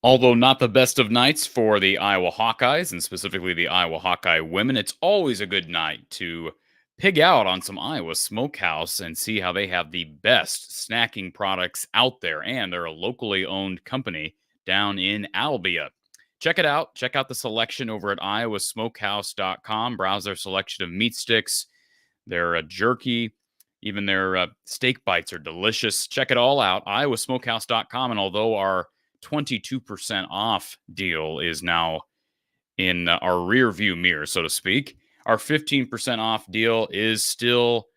Although not the best of nights for the Iowa Hawkeyes, and specifically the Iowa Hawkeye women, it's always a good night to pig out on some Iowa Smokehouse and see how they have the best snacking products out there. And they're a locally owned company down in Albia. Check it out. Check out the selection over at iowasmokehouse.com. Browse their selection of meat sticks, their jerky, even their steak bites are delicious. Check it all out, iowasmokehouse.com. And although our 22% off deal is now in our rear view mirror, so to speak, our 15% off deal is still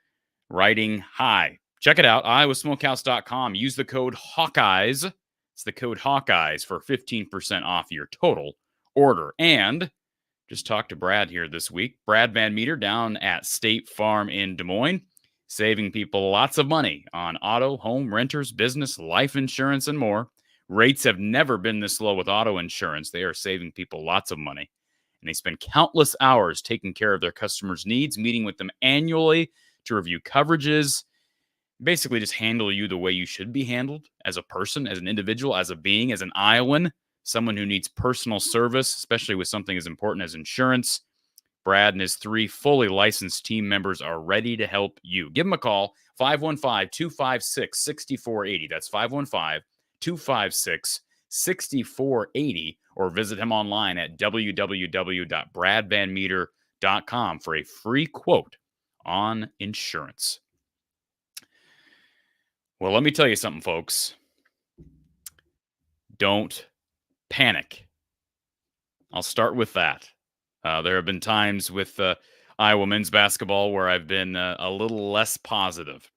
riding high. Check it out, iowasmokehouse.com. Use the code Hawkeyes. It's the code Hawkeyes for 15% off your total order. And just talked to Brad here this week. Brad Van Meter down at State Farm in Des Moines, saving people lots of money on auto, home, renters, business, life insurance, and more. Rates have never been this low with auto insurance. They are saving people lots of money. And they spend countless hours taking care of their customers' needs, meeting with them annually to review coverages, basically just handle you the way you should be handled as a person, as an individual, as a being, as an Iowan, someone who needs personal service, especially with something as important as insurance. Brad and his 3 fully licensed team members are ready to help you. Give them a call, 515-256-6480. That's 515-256-6480, or visit him online at www.bradvanmeter.com for a free quote on insurance. Well, let me tell you something, folks. Don't panic. I'll start with that. There have been times with Iowa men's basketball where I've been a little less positive.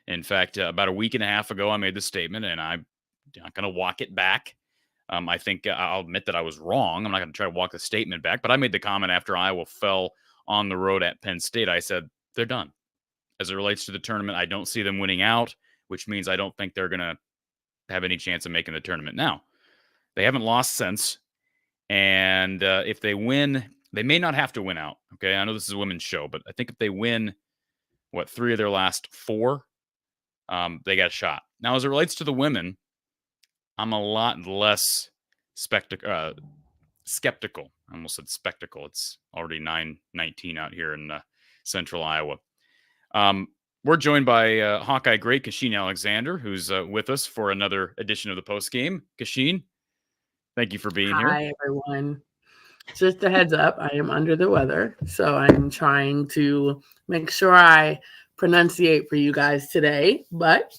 In fact, about a week and a half ago, I made this statement, and I'm not going to walk it back. I think I'll admit that I was wrong. I'm not going to try to walk the statement back, but I made the comment after Iowa fell on the road at Penn State. I said, they're done. As it relates to the tournament, I don't see them winning out, which means I don't think they're going to have any chance of making the tournament. Now, they haven't lost since, and if they win, they may not have to win out. Okay, I know this is a women's show, but I think if they win, 3 of their last 4, they got a shot. Now, as it relates to the women, I'm a lot less skeptical. I almost said spectacle. It's already 9:19 out here in central Iowa. We're joined by Hawkeye great Kachine Alexander, who's with us for another edition of the Postgame. Kachine, thank you for being here. Hi, everyone. Just a heads up, I am under the weather, so I'm trying to make sure I pronunciate for you guys today, but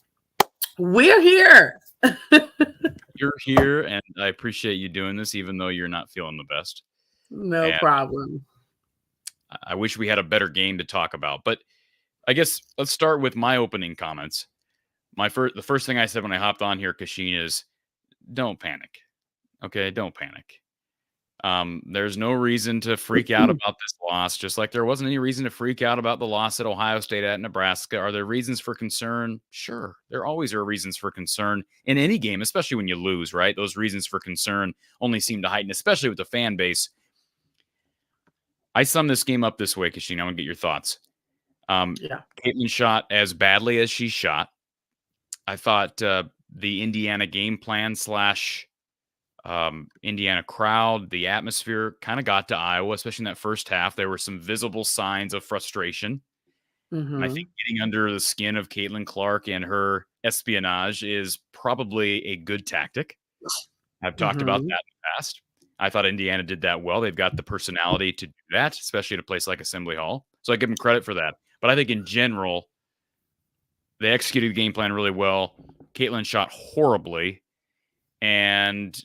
we're here. You're here, and I appreciate you doing this, even though you're not feeling the best. No problem. I wish we had a better game to talk about, but I guess let's start with my opening comments. The first thing I said when I hopped on here, Kachine, is don't panic. Okay, don't panic. There's no reason to freak out about this loss, just like there wasn't any reason to freak out about the loss at Ohio State, at Nebraska. Are there reasons for concern? Sure. There always are reasons for concern in any game, especially when you lose, right? Those reasons for concern only seem to heighten, especially with the fan base. I sum this game up this way, Kachine. I want to get your thoughts. Yeah. Caitlin shot as badly as she shot. I thought the Indiana game plan slash Indiana crowd, the atmosphere kind of got to Iowa, especially in that first half. There were some visible signs of frustration. And I think Mm-hmm. getting under the skin of Caitlin Clark and her espionage is probably a good tactic. I've talked about Mm-hmm. that in the past. I thought Indiana did that well. They've got the personality to do that, especially at a place like Assembly Hall. So I give them credit for that. But I think in general, they executed the game plan really well. Caitlin shot horribly, and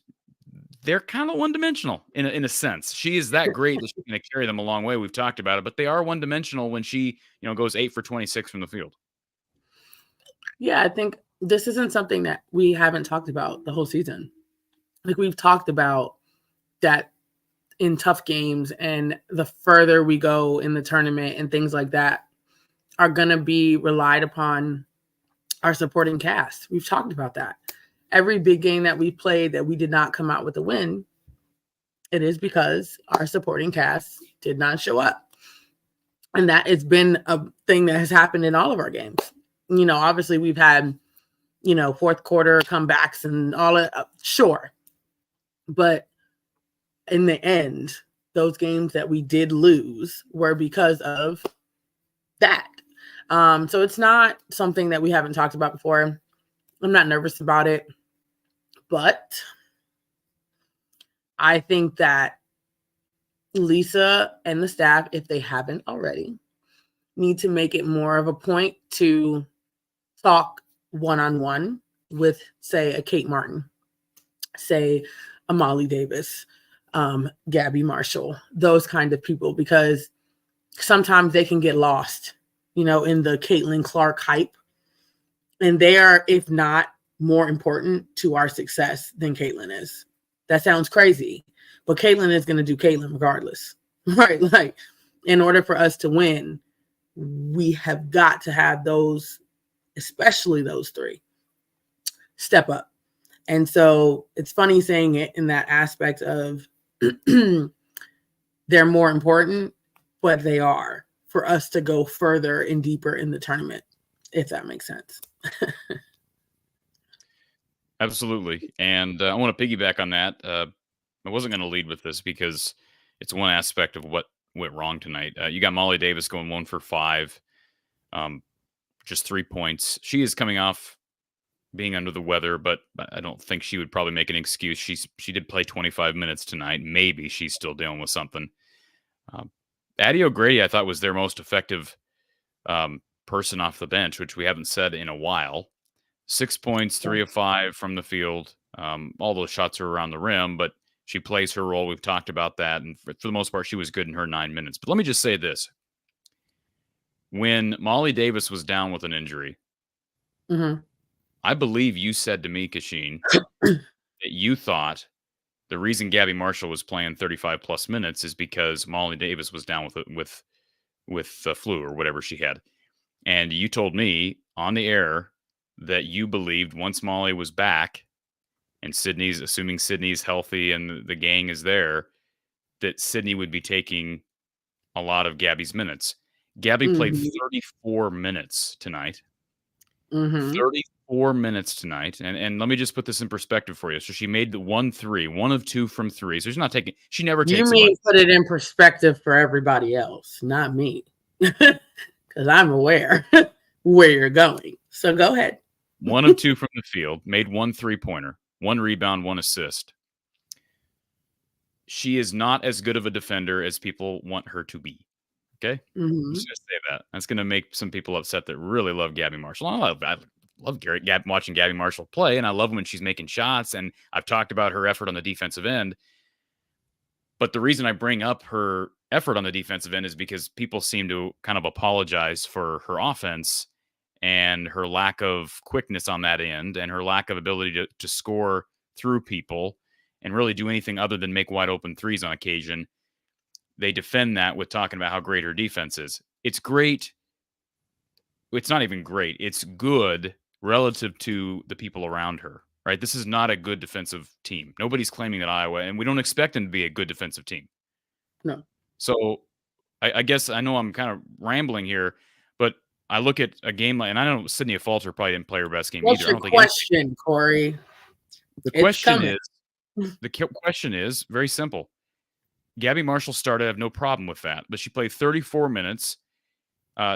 they're kind of one-dimensional in a sense. She is that great that she's going to carry them a long way. We've talked about it, but they are one-dimensional when she, goes 8 for 26 from the field. Yeah, I think this isn't something that we haven't talked about the whole season. Like, we've talked about that in tough games, and the further we go in the tournament and things like that are going to be relied upon our supporting cast. We've talked about that. Every big game that we played that we did not come out with a win, it is because our supporting cast did not show up. And that has been a thing that has happened in all of our games. Obviously we've had, fourth quarter comebacks and all of sure. But in the end, those games that we did lose were because of that. So it's not something that we haven't talked about before. I'm not nervous about it, but I think that Lisa and the staff, if they haven't already, need to make it more of a point to talk one-on-one with, say, a Kate Martin, say a Molly Davis, Gabby Marshall, those kind of people, because sometimes they can get lost, in the Caitlin Clark hype. And they are, if not more important to our success than Caitlin is. That sounds crazy, but Caitlin is going to do Caitlin regardless, right? Like, in order for us to win, we have got to have those, especially those three, step up. And so it's funny saying it in that aspect of they're more important, but they are for us to go further and deeper in the tournament, if that makes sense. Absolutely. And I want to piggyback on that. I wasn't going to lead with this because it's one aspect of what went wrong tonight. You got Molly Davis going 1 for 5, just 3 points. She is coming off being under the weather, but I don't think she would probably make an excuse. She did play 25 minutes tonight. Maybe she's still dealing with something. Addie O'Grady, I thought, was their most effective person off the bench, which we haven't said in a while. 6 points, 3 of 5 from the field. All those shots are around the rim, but she plays her role. We've talked about that. And for the most part, she was good in her 9 minutes. But let me just say this. When Molly Davis was down with an injury, I believe you said to me, Kachine, that you thought the reason Gabby Marshall was playing 35 plus minutes is because Molly Davis was down with the flu or whatever she had. And you told me on the air that you believed once Molly was back and assuming Sydney's healthy and the gang is there, that Sydney would be taking a lot of Gabby's minutes. Gabby played 34 minutes tonight. 34 minutes tonight. And let me just put this in perspective for you. So she made the 1 of 2 from 3. So she's not taking, she never takes. You mean put it in perspective for everybody else, not me. Because I'm aware where you're going. So go ahead. 1 of 2 from the field, made 1 3-pointer, 1 rebound, 1 assist. She is not as good of a defender as people want her to be. Okay? I'm just going to say that. That's going to make some people upset that really love Gabby Marshall. I love watching Gabby Marshall play, and I love when she's making shots, and I've talked about her effort on the defensive end. But the reason I bring up her effort on the defensive end is because people seem to kind of apologize for her offense and her lack of quickness on that end and her lack of ability to score through people and really do anything other than make wide open threes on occasion. They defend that with talking about how great her defense is. It's great. It's not even great. It's good relative to the people around her, right? This is not a good defensive team. Nobody's claiming that Iowa, and we don't expect them to be a good defensive team. No. So I guess I know I'm kind of rambling here, I look at a game like, and I know Sydney Falter probably didn't play her best game What's either. I your don't think question, Corey? the It's question coming. is very simple. Gabby Marshall started. I have no problem with that, but she played 34 minutes.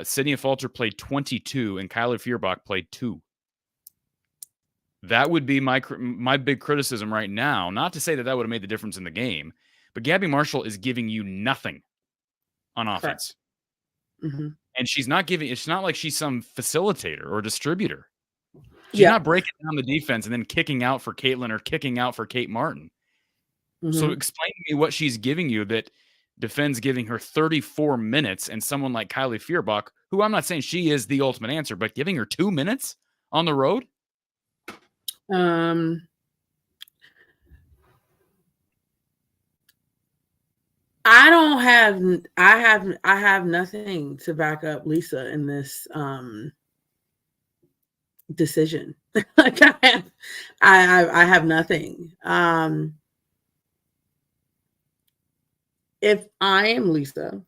Sydney Falter played 22, and Kyler Feuerbach played 2. That would be my big criticism right now. Not to say that would have made the difference in the game, but Gabby Marshall is giving you nothing on offense. Mm-hmm. And she's not giving, it's not like she's some facilitator or distributor. She's not breaking down the defense and then kicking out for Caitlin or kicking out for Kate Martin. Mm-hmm. So explain to me what she's giving you that defends giving her 34 minutes and someone like Kylie Feuerbach, who I'm not saying she is the ultimate answer, but giving her 2 minutes on the road? I have nothing to back up Lisa in this decision. Like I have nothing. If I am Lisa,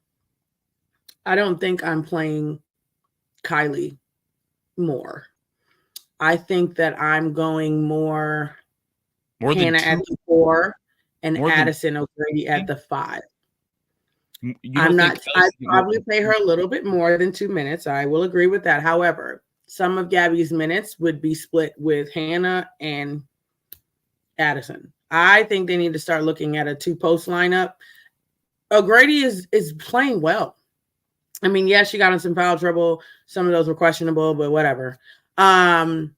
I don't think I'm playing Kylie more. I think that I'm going more Hannah at the 4 and Addison O'Grady at the 5. I'd probably play her a little bit more than 2 minutes. I will agree with that. However, some of Gabby's minutes would be split with Hannah and Addison. I think they need to start looking at a 2-post lineup. O'Grady is playing well. I mean, yes, she got in some foul trouble. Some of those were questionable, but whatever. But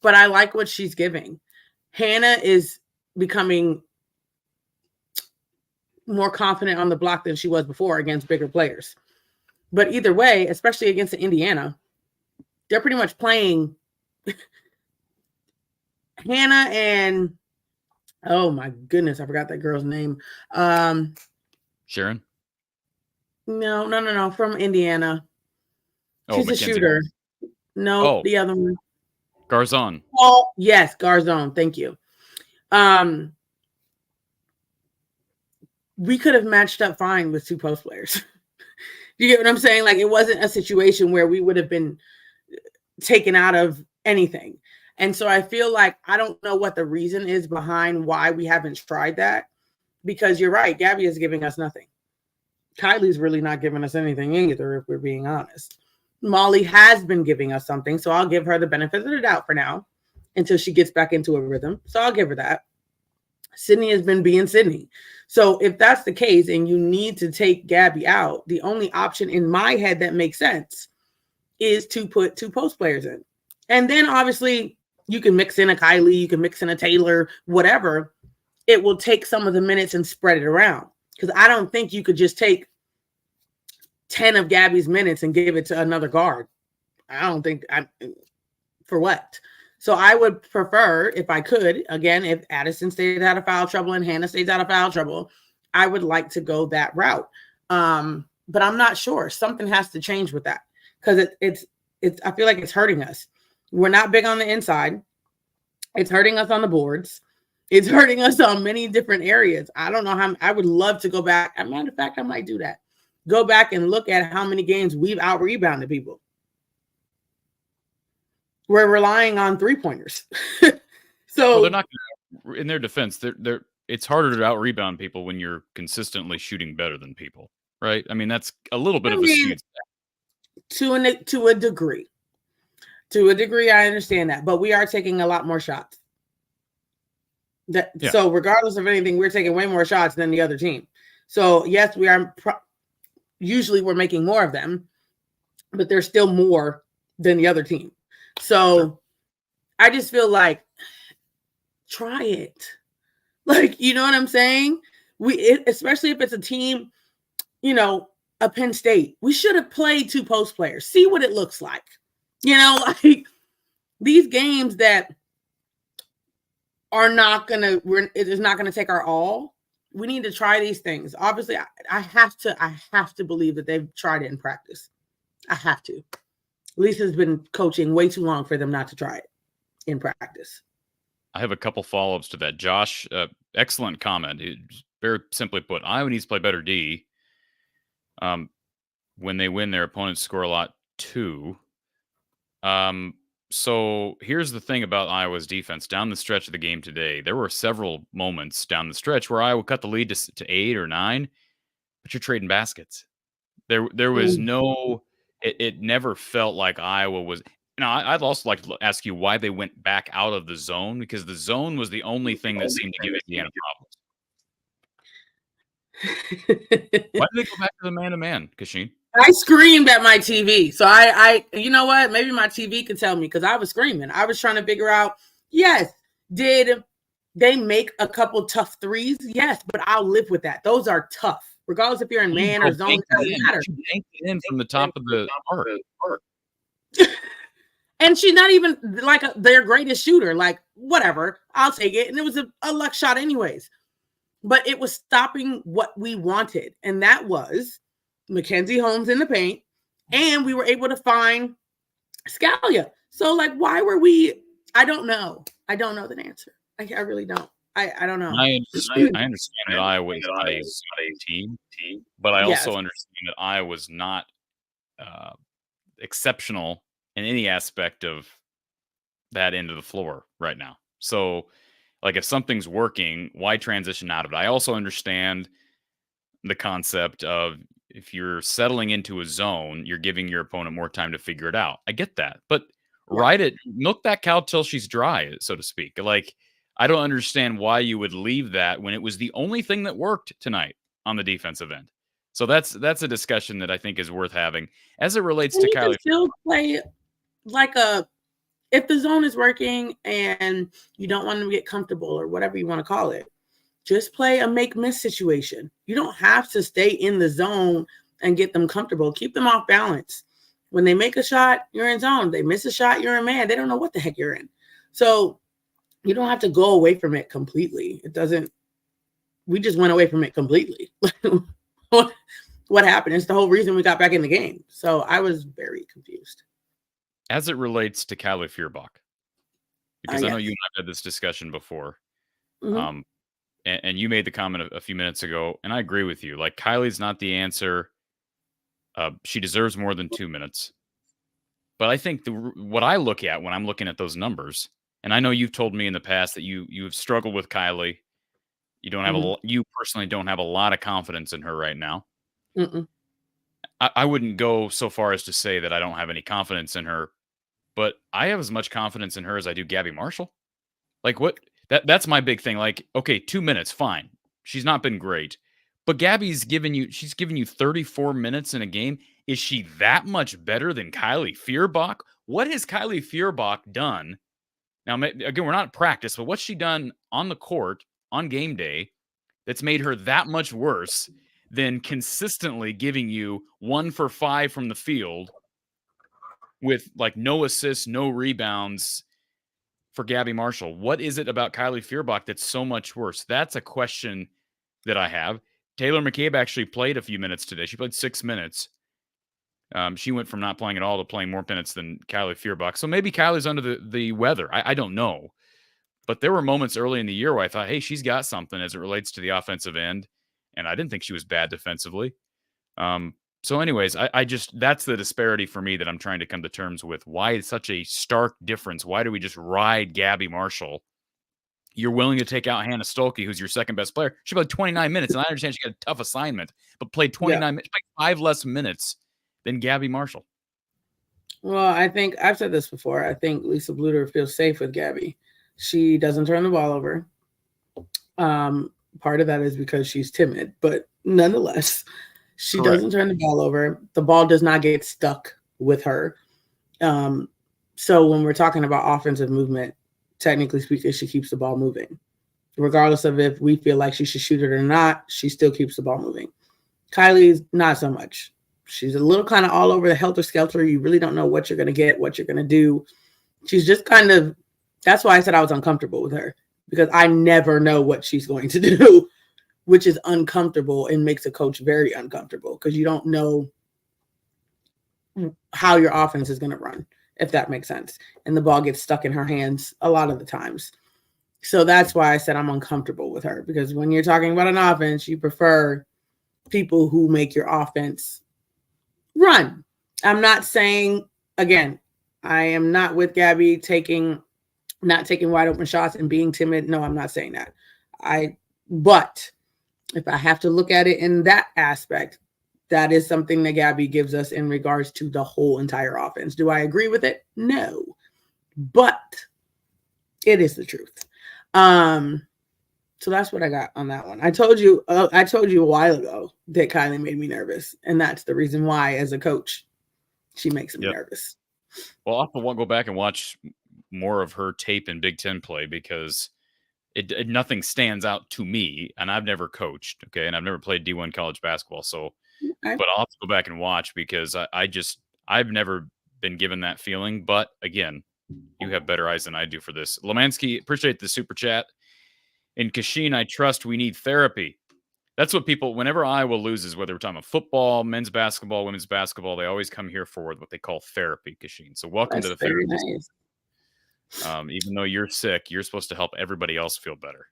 I like what she's giving. Hannah is becoming more confident on the block than she was before against bigger players. But either way, especially against Indiana, they're pretty much playing Hannah and, oh my goodness, I forgot that girl's name. Sharon? No, from Indiana. She's a shooter. No, the other one. Garzon. Oh, yes, Garzon. Thank you. We could have matched up fine with 2 post players. You get what I'm saying? Like, it wasn't a situation where we would have been taken out of anything. And so I feel like I don't know what the reason is behind why we haven't tried that, because you're right. Gabby is giving us nothing. Kylie's really not giving us anything either, if we're being honest. Molly has been giving us something, so I'll give her the benefit of the doubt for now until she gets back into a rhythm. So I'll give her that. Sydney has been being Sydney. So if that's the case and you need to take Gabby out, the only option in my head that makes sense is to put 2 post players in. And then obviously you can mix in a Kylie, you can mix in a Taylor, whatever. It will take some of the minutes and spread it around. Because I don't think you could just take 10 of Gabby's minutes and give it to another guard. I don't think for what? So I would prefer, if I could, again, if Addison stays out of foul trouble and Hannah stays out of foul trouble, I would like to go that route. But I'm not sure. Something has to change with that, because it's I feel like it's hurting us. We're not big on the inside. It's hurting us on the boards. It's hurting us on many different areas. I don't know how. I would love to go back. As a matter of fact, I might do that. Go back and look at how many games we've out-rebounded people. We're relying on 3-pointers. So they're not gonna, in their defense, they're it's harder to out-rebound people when you're consistently shooting better than people, right? I mean, that's a little bit of a skewed to a degree. To a degree, I understand that, but we are taking a lot more shots. So regardless of anything, we're taking way more shots than the other team. So yes, we are. Usually, we're making more of them, but there's still more than the other team. So I just feel like, try it. Like, you know what I'm saying? Especially if it's a team, a Penn State, we should have played 2 post players. See what it looks like. Like these games that are not gonna, it is not gonna take our all. We need to try these things. Obviously, I have to believe that they've tried it in practice. I have to. Lisa's been coaching way too long for them not to try it in practice. I have a couple follow-ups to that. Josh, excellent comment. Very simply put, Iowa needs to play better D. When they win, their opponents score a lot 2. So here's the thing about Iowa's defense. Down the stretch of the game today, there were several moments down the stretch where Iowa cut the lead to 8 or 9, but you're trading baskets. There was no it never felt like Iowa was. Now, I'd also like to ask you why they went back out of the zone, because the zone was the only thing that seemed to give Indiana problems. Why did they go back to the man-to-man, Kachine? I screamed at my TV. So I you know what? Maybe my TV could tell me, because I was screaming. I was trying to figure out, yes, did they make a couple tough threes? Yes, but I'll live with that. Those are tough. Regardless if you're in man or zone, it doesn't matter. She banked it in from the top of the arc. And she's not even like their greatest shooter. Like, whatever, I'll take it. And it was a luck shot anyways. But it was stopping what we wanted. And that was Mackenzie Holmes in the paint. And we were able to find Scalia. So, like, why were we? I don't know. I don't know the answer. I really don't. I don't know. I understand that Iowa is not a team, but I also understand that Iowa was not exceptional in any aspect of that end of the floor right now. So, like, if something's working, why transition out of it? I also understand the concept of, if you're settling into a zone, you're giving your opponent more time to figure it out. I get that. But ride it, milk that cow till she's dry, so to speak. Like, I don't understand why you would leave that when it was the only thing that worked tonight on the defensive end. So that's a discussion that I think is worth having as it relates to Kylie. Still play like if the zone is working and you don't want them to get comfortable or whatever you want to call it, just play a make-miss situation. You don't have to stay in the zone and get them comfortable. Keep them off balance. When they make a shot, you're in zone. They miss a shot, you're in man. They don't know what the heck you're in. So you don't have to go away from it completely. We just went away from it completely. What happened? It's the whole reason we got back in the game. So I was very confused. As it relates to Kylie Feuerbach, because I know you and I had this discussion before, and you made the comment a few minutes ago, and I agree with you. Like, Kylie's not the answer. She deserves more than 2 minutes. But I think what I look at when I'm looking at those numbers, and I know you've told me in the past that you've struggled with Kylie. You don't have you personally don't have a lot of confidence in her right now. I wouldn't go so far as to say that I don't have any confidence in her, but I have as much confidence in her as I do Gabby Marshall. Like, that's my big thing. Like, okay, 2 minutes, fine. She's not been great, but Gabby's given you 34 minutes in a game. Is she that much better than Kylie Feuerbach? What has Kylie Feuerbach done? Now, again, we're not at practice, but what's she done on the court on game day that's made her that much worse than consistently giving you 1 for 5 from the field with, like, no assists, no rebounds for Gabby Marshall? What is it about Kylie Feuerbach that's so much worse? That's a question that I have. Taylor McCabe actually played a few minutes today. She played 6 minutes. She went from not playing at all to playing more minutes than Kylie Feuerbach. So maybe Kylie's under the weather. I don't know. But there were moments early in the year where I thought, hey, she's got something as it relates to the offensive end. And I didn't think she was bad defensively. So anyways, I just, that's the disparity for me that I'm trying to come to terms with. Why is such a stark difference? Why do we just ride Gabby Marshall? You're willing to take out Hannah Stolke, who's your second best player. She played 29 minutes, and I understand she got a tough assignment, but played 29 minutes, played 5 less minutes than Gabby Marshall. Well, I think I've said this before. I think Lisa Bluter feels safe with Gabby. She doesn't turn the ball over. Part of that is because she's timid, but nonetheless, she doesn't turn the ball over. The ball does not get stuck with her. So when we're talking about offensive movement, technically speaking, she keeps the ball moving. Regardless of if we feel like she should shoot it or not, she still keeps the ball moving. Kylie's not so much. She's a little kind of all over the helter-skelter. You really don't know what you're going to get, what you're going to do. She's just kind of, that's why I said I was uncomfortable with her, because I never know what she's going to do, which is uncomfortable and makes a coach very uncomfortable, because you don't know how your offense is going to run, if that makes sense. And the ball gets stuck in her hands a lot of the times. So that's why I said I'm uncomfortable with her, because when you're talking about an offense, you prefer people who make your offense run. I'm not saying, again, I am not with Gabby not taking wide open shots and being timid. No, I'm not saying that. But if I have to look at it in that aspect, that is something that Gabby gives us in regards to the whole entire offense. Do I agree with it? No, but it is the truth. So that's what I got on that one. I told you a while ago that Kylie made me nervous, and that's the reason why, as a coach, she makes me nervous. Well, I'll have to go back and watch more of her tape in Big Ten play because nothing stands out to me, and I've never coached, okay, and I've never played D1 college basketball, so but I'll have to go back and watch because I've never been given that feeling. But again, you have better eyes than I do for this. Lemansky, appreciate the super chat. In Kachine, I trust we need therapy. That's what people, whenever Iowa loses, whether we're talking about football, men's basketball, women's basketball, they always come here for what they call therapy, Kachine. So welcome to the therapy. Nice. Even though you're sick, you're supposed to help everybody else feel better.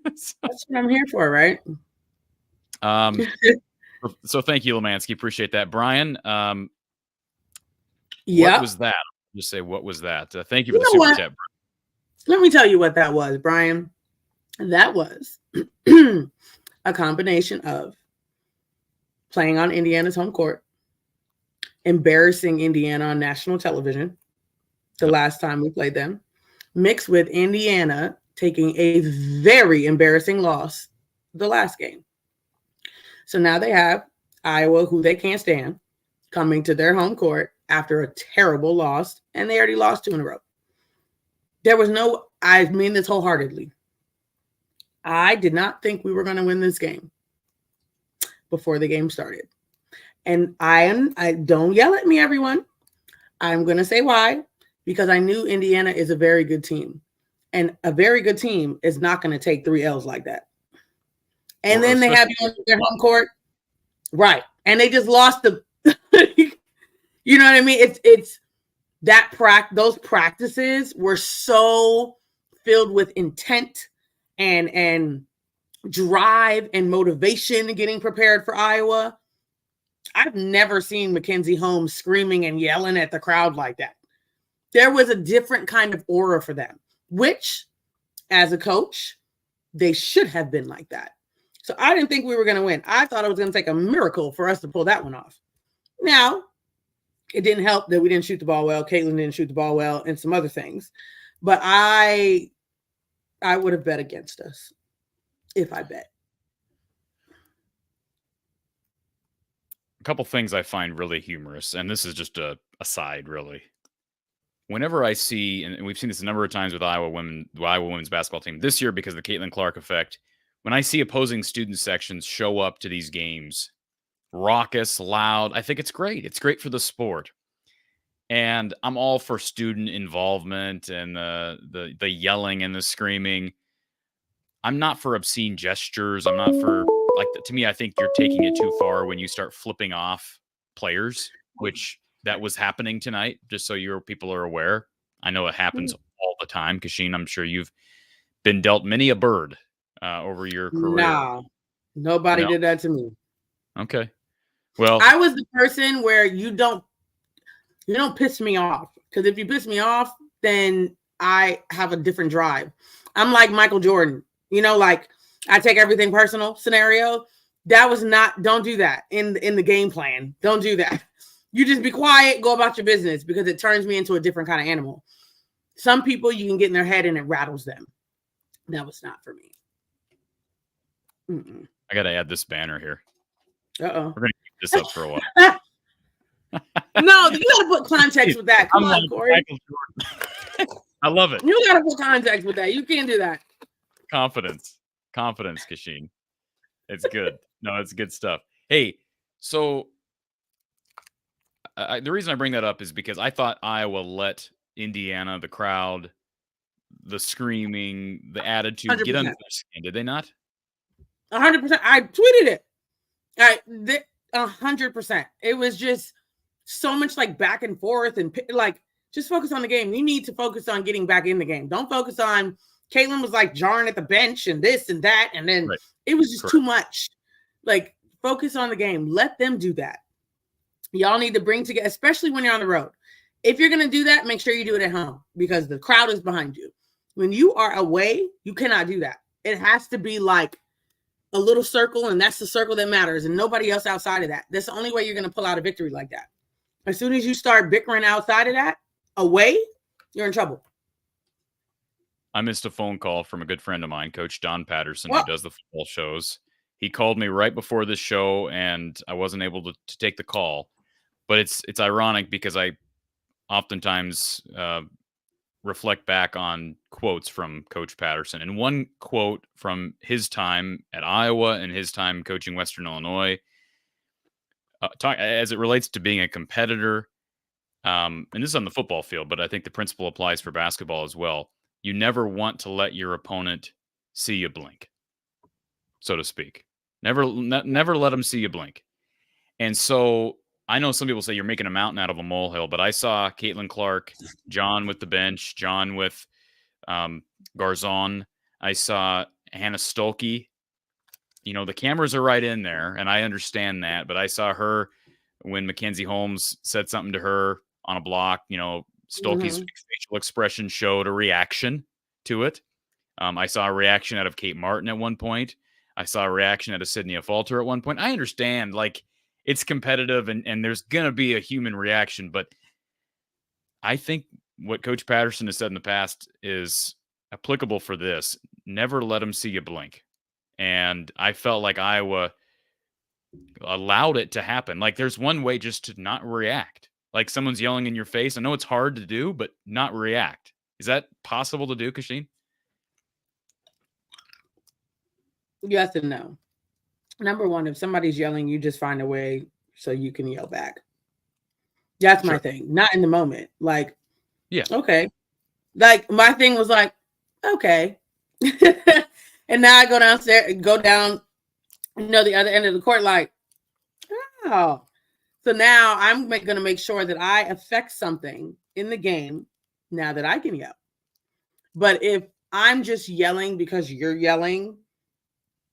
That's what I'm here for, right? So thank you, Lemansky. Appreciate that. Brian, what was that? I'll just say, what was that? Thank you for the super chat, Brian. Let me tell you what that was, Brian. That was a combination of playing on Indiana's home court, embarrassing Indiana on national television the last time we played them, mixed with Indiana taking a very embarrassing loss the last game. So now they have Iowa, who they can't stand, coming to their home court after a terrible loss, and they already lost 2 in a row. I mean this wholeheartedly. I did not think we were going to win this game before the game started. And I don't yell at me, everyone. I'm going to say why, because I knew Indiana is a very good team, and a very good team is not going to take 3 L's like that. And then they have you on their home court. Right. And they just lost the, you know what I mean? It's that those practices were so filled with intent and drive and motivation getting prepared for Iowa. I've never seen Mackenzie Holmes screaming and yelling at the crowd like that. There was a different kind of aura for them, which, as a coach, they should have been like that. So I didn't think we were going to win. I thought it was going to take a miracle for us to pull that one off. Now, it didn't help that we didn't shoot the ball well. Caitlin didn't shoot the ball well, and some other things. But I would have bet against us if I bet. A couple things I find really humorous, and this is just a aside, really. Whenever I see, and we've seen this a number of times with the Iowa women's basketball team this year because of the Caitlin Clark effect, when I see opposing student sections show up to these games, raucous, loud, I think it's great. It's great for the sport. And I'm all for student involvement and the yelling and the screaming. I'm not for obscene gestures. I'm not for, to me, I think you're taking it too far when you start flipping off players, which that was happening tonight, just so your people are aware. I know it happens all the time. Kachine, I'm sure you've been dealt many a bird over your career. No, nobody did that to me. Okay. Well, I was the person where you don't piss me off, because if you piss me off, then I have a different drive. I'm like Michael Jordan, like I take everything personal scenario. That was not, don't do that in the game plan. Don't do that. You just be quiet, go about your business, because it turns me into a different kind of animal. Some people, you can get in their head and it rattles them. That was not for me. Mm-mm. I got to add this banner here. Uh-oh. We're going to keep this up for a while. No, you got to put context with that. Come on, Corey. I love it. You got to put context with that. You can't do that. Confidence, Kachine. It's good. No, it's good stuff. Hey, so the reason I bring that up is because I thought Iowa let Indiana, the crowd, the screaming, the attitude 100%. Get under their skin. Did they not? 100%. I tweeted it. 100%. It was just so much like back and forth and like just focus on the game. You need to focus on getting back in the game. Don't focus on Caitlin was like jarring at the bench and this and that. And then It was just too much. Like, focus on the game. Let them do that. Y'all need to bring together, especially when you're on the road. If you're going to do that, make sure you do it at home because the crowd is behind you. When you are away, you cannot do that. It has to be like a little circle, and that's the circle that matters, and nobody else outside of that. That's the only way you're going to pull out a victory like that. As soon as you start bickering outside of that, away, you're in trouble. I missed a phone call from a good friend of mine, Coach Don Patterson, who does the football shows. He called me right before this show, and I wasn't able to take the call. But it's ironic because I oftentimes reflect back on quotes from Coach Patterson. And one quote from his time at Iowa and his time coaching Western Illinois, as it relates to being a competitor, and this is on the football field, but I think the principle applies for basketball as well. You never want to let your opponent see you blink, so to speak. Never let them see you blink. And so I know some people say you're making a mountain out of a molehill, but I saw Caitlin Clark, John with the bench, John with Garzon. I saw Hannah Stolke. You know, the cameras are right in there, and I understand that. But I saw her when Mackenzie Holmes said something to her on a block. You know, Stolke's facial expression showed a reaction to it. I saw a reaction out of Kate Martin at one point. I saw a reaction out of Sydney Falter at one point. I understand, like, it's competitive and there's going to be a human reaction, but I think what Coach Patterson has said in the past is applicable for this. Never let them see you blink. And I felt like Iowa allowed it to happen. Like, there's one way just to not react. Like, someone's yelling in your face. I know it's hard to do, but not react. Is that possible to do, Kachine? Yes and no. Number one, if somebody's yelling, you just find a way so you can yell back. That's my thing. Not in the moment. Like, yeah, okay. Like, my thing was like, okay. And now I go downstairs, go down, the other end of the court, like, oh. So now I'm going to make sure that I affect something in the game now that I can yell. But if I'm just yelling because you're yelling,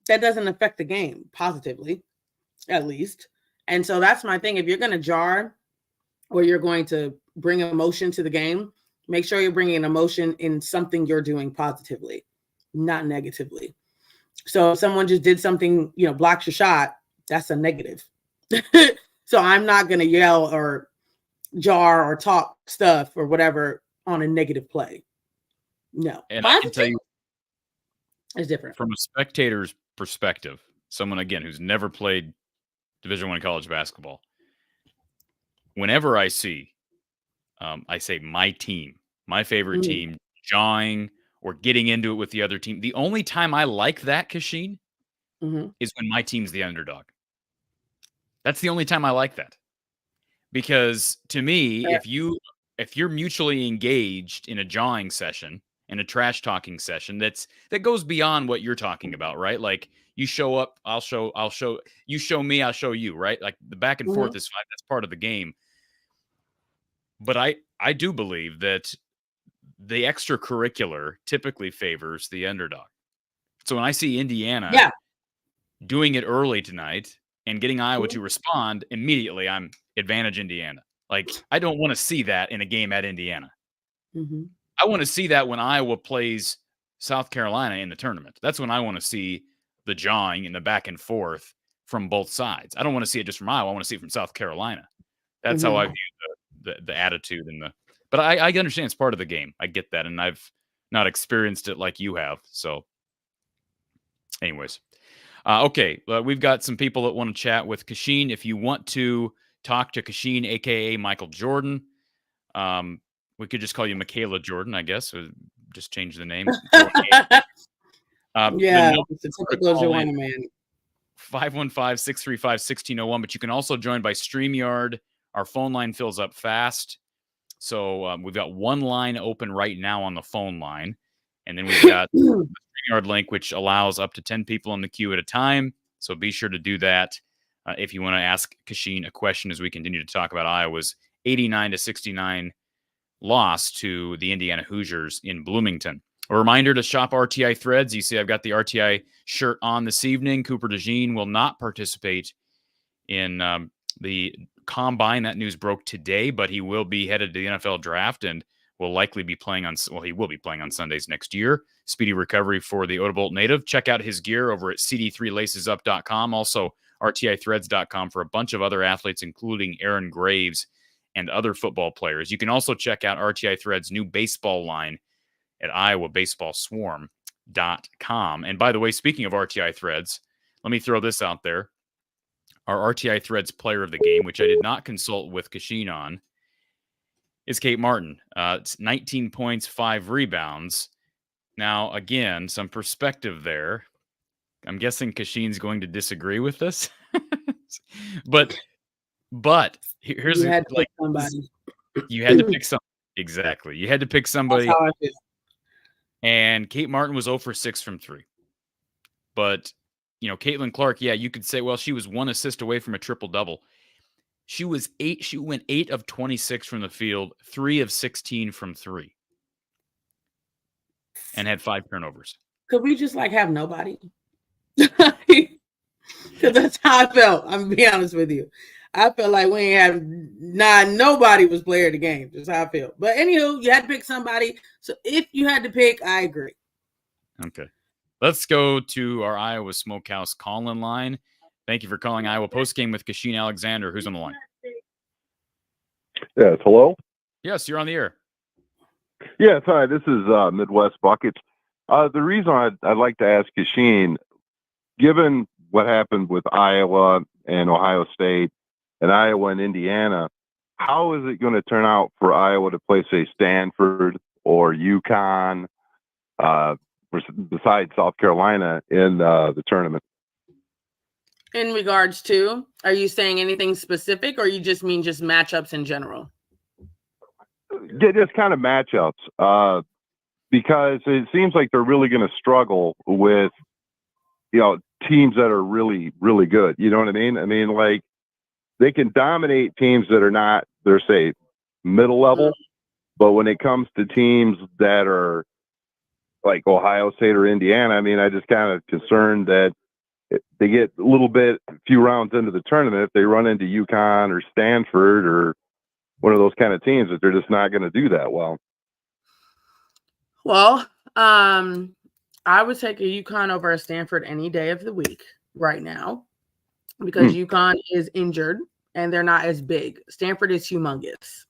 that doesn't affect the game positively, at least. And so that's my thing. If you're going to jar or you're going to bring emotion to the game, make sure you're bringing an emotion in something you're doing positively, not negatively. So if someone just did something, blocks your shot, that's a negative. So I'm not going to yell or jar or talk stuff or whatever on a negative play. No. And I can tell you, it's different. From a spectator's perspective, someone, again, who's never played Division I college basketball, whenever I see, I say my team, my favorite team, jawing or getting into it with the other team, the only time I like that, Kachine, is when my team's the underdog. That's the only time I like that. Because to me, if you're mutually engaged in a jawing session, in a trash talking session, that goes beyond what you're talking about, right? Like, you show up, I'll show, you show me, I'll show you, right? Like, the back and forth is fine. That's part of the game. But I do believe that the extracurricular typically favors the underdog. So when I see Indiana doing it early tonight and getting Iowa to respond immediately, I'm advantage Indiana. Like, I don't want to see that in a game at Indiana. I want to see that when Iowa plays South Carolina in the tournament. That's when I want to see the jawing and the back and forth from both sides. I don't want to see it just from Iowa. I want to see it from South Carolina. That's how I view the attitude and the. But I understand it's part of the game. I get that, and I've not experienced it like you have. So, anyways, okay, we've got some people that want to chat with Kachine. If you want to talk to Kachine, aka Michael Jordan, we could just call you Michaela Jordan, I guess. Or just change the name. It's a typical Joanna man. 515-635-1601. But you can also join by StreamYard. Our phone line fills up fast. So we've got one line open right now on the phone line. And then we've got the StreamYard link, which allows up to 10 people in the queue at a time. So be sure to do that if you want to ask Kachine a question as we continue to talk about Iowa's 89-69 loss to the Indiana Hoosiers in Bloomington. A reminder to shop RTI Threads. You see I've got the RTI shirt on this evening. Cooper DeJean will not participate in the combine. That news broke today, but he will be headed to the NFL draft and will likely be playing on, he will be playing on Sundays next year. Speedy recovery for the Odebolt native. Check out his gear over at cd3lacesup.com. Also, rtithreads.com for a bunch of other athletes, including Aaron Graves and other football players. You can also check out RTI Threads' new baseball line at iowabaseballswarm.com. And by the way, speaking of RTI Threads, let me throw this out there. Our RTI Threads player of the game, which I did not consult with Kachine on, is Kate Martin. It's 19 points, 5 rebounds. Now, again, some perspective there. I'm guessing Kachine's going to disagree with this. but here's you had to pick somebody. You had to pick somebody. Exactly. You had to pick somebody. That's how I feel. And Kate Martin was 0 for 6 from 3. But, Caitlin Clark, yeah, you could say, well, she was 1 assist away from a triple-double. She went 8 of 26 from the field, 3 of 16 from 3. And had 5 turnovers. Could we just have nobody? Because that's how I felt. I'm gonna be honest with you. I felt like we ain't have nobody was player of the game. That's how I feel. But anywho, you had to pick somebody. So if you had to pick, I agree. Okay. Let's go to our Iowa Smokehouse call-in line. Thank you for calling Iowa Postgame with Kachine Alexander. Who's on the line? Yes, hello? Yes, you're on the air. Yes, hi, this is Midwest Buckets. The reason I'd like to ask Kachine, given what happened with Iowa and Ohio State and Iowa and Indiana, how is it going to turn out for Iowa to play, say, Stanford or UConn, besides South Carolina in the tournament? In regards to, are you saying anything specific, or you just mean just matchups in general? Just kind of matchups, because it seems like they're really going to struggle with, teams that are really, really good. You know what I mean? I mean, they can dominate teams that are not, they're, say, middle level, but when it comes to teams that are like Ohio State or Indiana, I mean, I just kind of concerned that they get a few rounds into the tournament, if they run into UConn or Stanford or one of those kind of teams, that they're just not going to do that well. Well, I would take a UConn over a Stanford any day of the week right now, because UConn is injured and they're not as big. Stanford is humongous.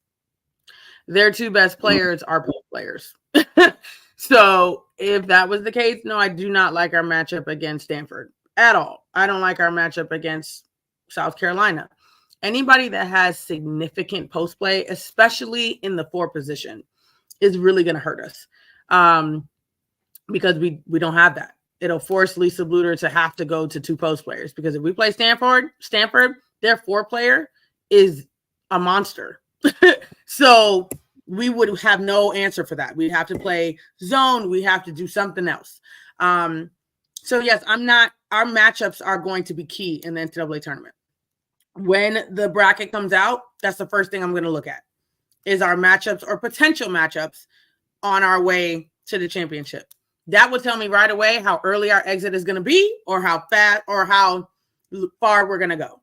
Their 2 best players are post players. So if that was the case, no, I do not like our matchup against Stanford at all. I don't like our matchup against South Carolina. Anybody that has significant post play, especially in the 4 position, is really going to hurt us, because we don't have that. It'll force Lisa Bluter to have to go to 2 post players, because if we play Stanford, their 4 player is a monster. So we would have no answer for that. We'd have to play zone. We have to do something else. So yes, our matchups are going to be key in the NCAA tournament. When the bracket comes out, that's the first thing I'm going to look at, is our matchups or potential matchups on our way to the championship. That will tell me right away how early our exit is going to be, or how fast or how far we're going to go,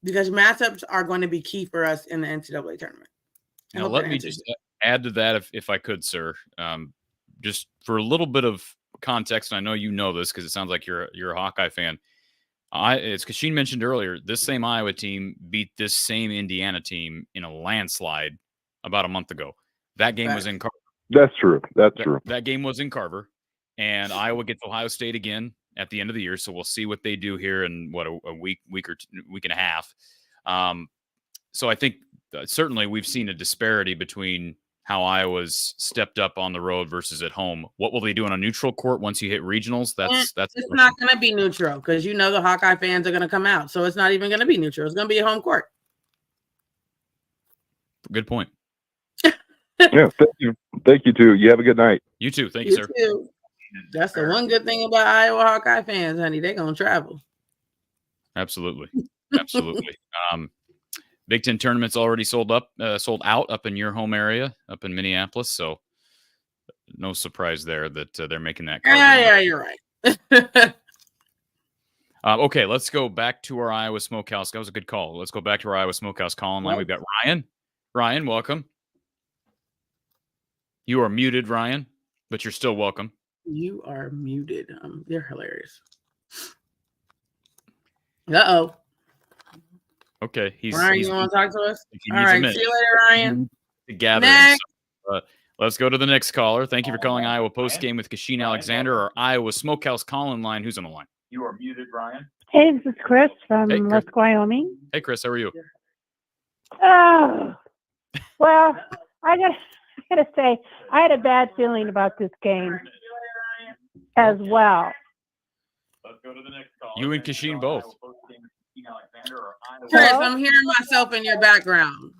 because matchups are going to be key for us in the NCAA tournament. Now, let me just add to that, if I could, sir. Just for a little bit of context, and I know you know this because it sounds like you're a Hawkeye fan. As Kachine mentioned earlier, this same Iowa team beat this same Indiana team in a landslide about a month ago. That game was in Carver. That's true. That's true. That game was in Carver, and Iowa gets Ohio State again at the end of the year. So we'll see what they do here in a week and a half. So I think certainly we've seen a disparity between how Iowa's stepped up on the road versus at home. What will they do on a neutral court once you hit regionals? That's it's not going to be neutral, because the Hawkeye fans are going to come out. So it's not even going to be neutral. It's going to be a home court. Good point. Yeah, thank you too. You have a good night. You too. Thank you, sir. Too. That's the one good thing about Iowa Hawkeye fans, honey. They're going to travel. Absolutely. Big Ten tournament's already sold out up in your home area, up in Minneapolis. So no surprise there that they're making that. Yeah, you're right. Okay, let's go back to our Iowa Smokehouse. That was a good call. Let's go back to our Iowa Smokehouse call line. We've got Ryan. Ryan, welcome. You are muted, Ryan, but you're still welcome. You are muted. They're hilarious. Uh-oh. Okay, Ryan, you want to talk to us? All right, see you later, Ryan. Together. Next. Let's go to the next caller. Thank you for calling Iowa Postgame with Kachine Alexander, our Iowa Smokehouse call-in line. Who's on the line? You are muted, Ryan. Hey, this is Chris from Lusk, Wyoming. Hey, Chris, how are you? Oh, well, I gotta say, I had a bad feeling about this game as well. Let's go to the next call. You and Kachine both. Chris, I'm hearing myself in your background.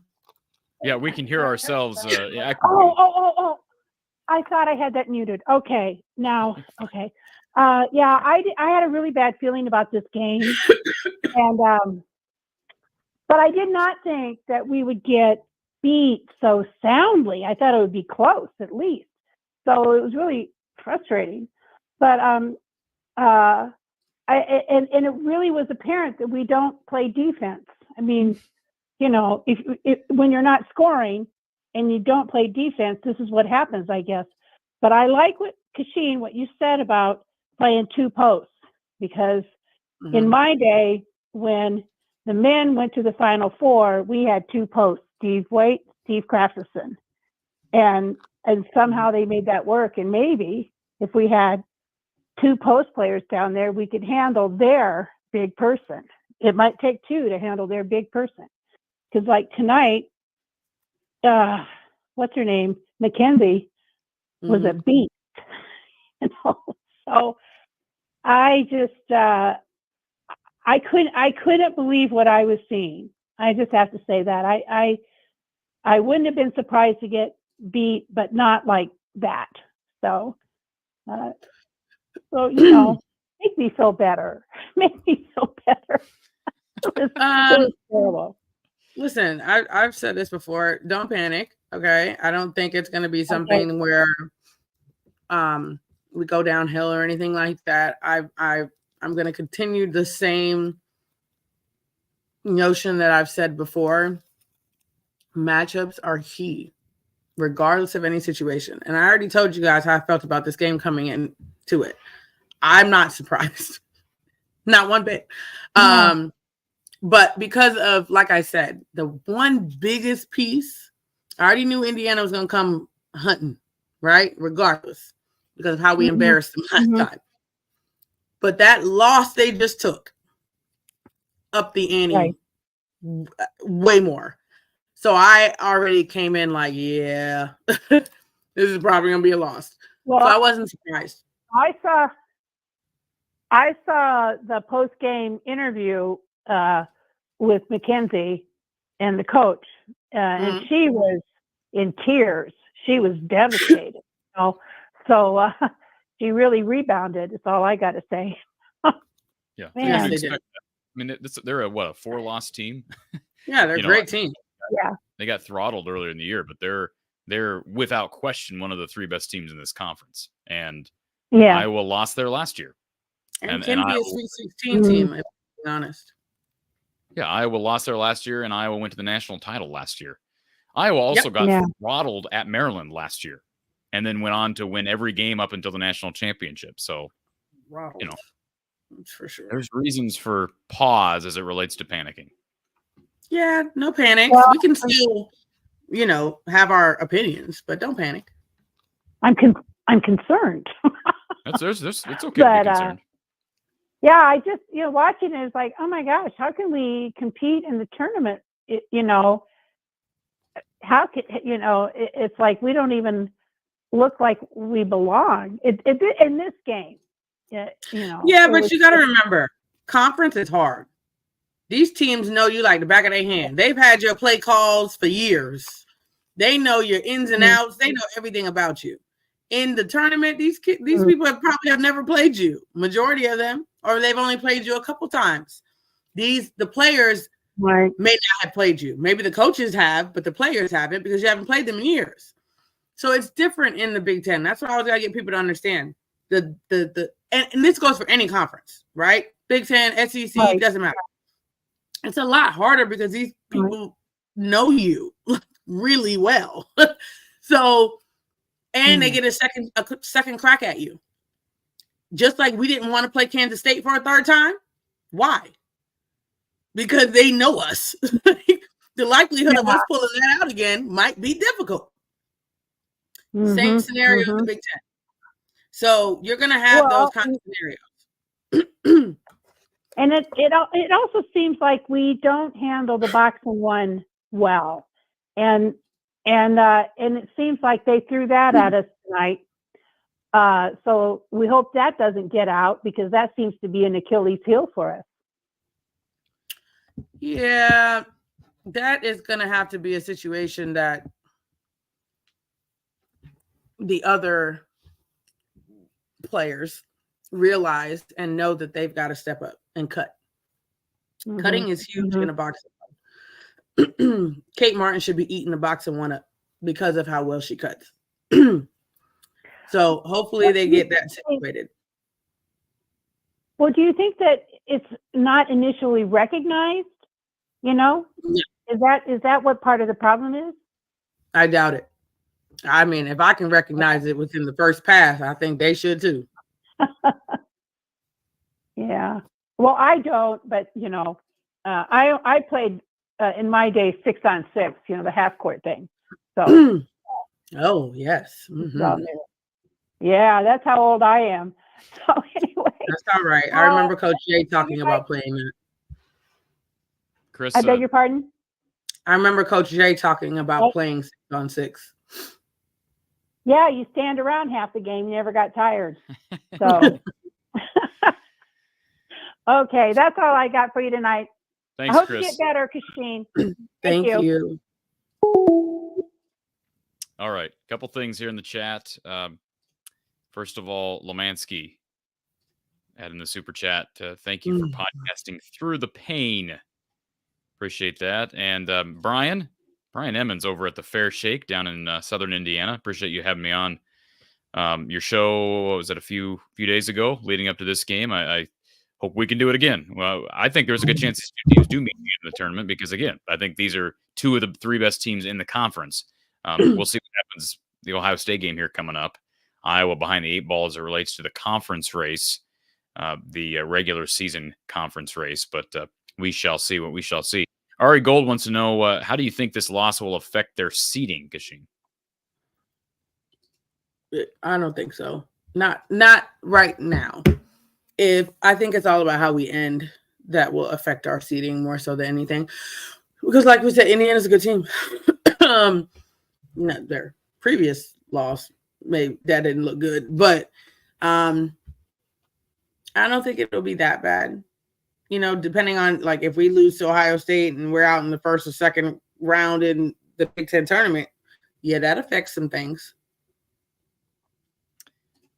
Yeah, we can hear ourselves. Oh! I thought I had that muted. Okay, now, okay. Yeah, I had a really bad feeling about this game, and but I did not think that we would get beat so soundly. I thought it would be close at least. So it was really frustrating. But and it really was apparent that we don't play defense. I mean, you know, if when you're not scoring and you don't play defense, this is what happens, I guess. But I like Kachine, what you said about playing two posts, because in my day, when the men went to the Final Four, we had two posts, Steve Waite, Steve Crafterson. And somehow they made that work. And maybe if we had two post players down there, we could handle their big person. It might take two to handle their big person. Because like tonight, what's her name? Mackenzie was a beast. You know? So I just I couldn't believe what I was seeing. I just have to say that. I wouldn't have been surprised to get beat, but not like that. So so you know, make me feel better. Make me feel better. It was terrible. Listen, I've said this before. Don't panic, okay? I don't think it's going to be something where we go downhill or anything like that. I'm going to continue the same notion that I've said before. Matchups are key, regardless of any situation. And I already told you guys how I felt about this game coming into it. I'm not surprised. Not one bit. No. But because of, like I said, the one biggest piece, I already knew Indiana was going to come hunting, right? Regardless, because of how we embarrassed them last time. But that loss they just took up the ante way more. So I already came in like, yeah, this is probably going to be a loss. Well, so I wasn't surprised. I saw the post-game interview with Mackenzie and the coach, and she was in tears. She was devastated. You know? So she really rebounded. That's all I got to say. Yeah, yes, they did. I mean, they're a 4-loss team. Yeah, they're a great team. Yeah, they got throttled earlier in the year, but they're without question one of the 3 best teams in this conference. And Iowa lost there last year. And can be a Sweet 16 team, if I'm honest. Yeah, Iowa lost there last year, and Iowa went to the national title last year. Iowa also got throttled at Maryland last year, and then went on to win every game up until the national championship. So, you know, that's for sure. There's reasons for pause as it relates to panicking. Yeah, no panic. Well, we can still, you know, have our opinions, but don't panic. I'm concerned. It's okay to be concerned. Yeah, I just, you know, watching it is like, oh my gosh, how can we compete in the tournament? You know, how can, you know, it's like we don't even look like we belong in this game. You know. Yeah, but you got to remember, conference is hard. These teams know you like the back of their hand. They've had your play calls for years. They know your ins and outs. They know everything about you. In the tournament, these people have never played you, majority of them, or they've only played you a couple times. The players may not have played you. Maybe the coaches have, but the players haven't because you haven't played them in years. So it's different in the Big Ten. That's what I was going to get people to understand. and this goes for any conference, right? Big Ten, SEC, Right. doesn't matter. It's a lot harder because these people know you really well. So, and they get a second crack at you. Just like we didn't want to play Kansas State for a third time. Why? Because they know us. The likelihood of us pulling that out again might be difficult. Same scenario in the Big Ten. So you're going to have those kind of scenarios. And it also seems like we don't handle the boxing one well, and it seems like they threw that at us tonight. So we hope that doesn't get out, because that seems to be an Achilles heel for us. Yeah, that is going to have to be a situation that the other players realize and know that they've got to step up and cut. Cutting is huge in a boxing. Kate Martin should be eating the boxing one up because of how well she cuts. So hopefully they get that situated. Well, do you think that it's not initially recognized? Yeah. Is that what part of the problem is? I doubt it. I mean, if I can recognize it within the first pass, I think they should too. Yeah. Well, I don't, but I played in my day 6-on-6, the half court thing. So. Oh yes. Mm-hmm. So, yeah, that's how old I am. So anyway, that's all right. I remember Coach Jay talking about playing that. Chris, I beg your pardon? I remember Coach Jay talking about playing 6-on-6. Yeah, you stand around half the game, you never got tired. So okay, that's all I got for you tonight. Thanks, I hope Chris. you get better, Kachine. Thank you. All right, a couple things here in the chat. First of all, Lemansky adding the super chat. Thank you for podcasting through the pain. Appreciate that. And Brian Emmons over at the Fair Shake down in Southern Indiana. Appreciate you having me on your show. What was it, a few days ago leading up to this game? I hope we can do it again. Well, I think there's a good chance these two teams do meet in the tournament because, again, I think these are two of the three best teams in the conference. We'll see what happens. The Ohio State game here coming up. Iowa behind the 8 ball as it relates to the conference race, the regular season conference race. But we shall see what we shall see. Ari Gold wants to know, how do you think this loss will affect their seeding, Kachine? I don't think so. Not right now. I think it's all about how we end that will affect our seeding more so than anything. Because like we said, Indiana's a good team. Their previous loss, maybe that didn't look good, but I don't think it'll be that bad. Depending on like if we lose to Ohio State and we're out in the first or second round in the Big Ten tournament, yeah, that affects some things.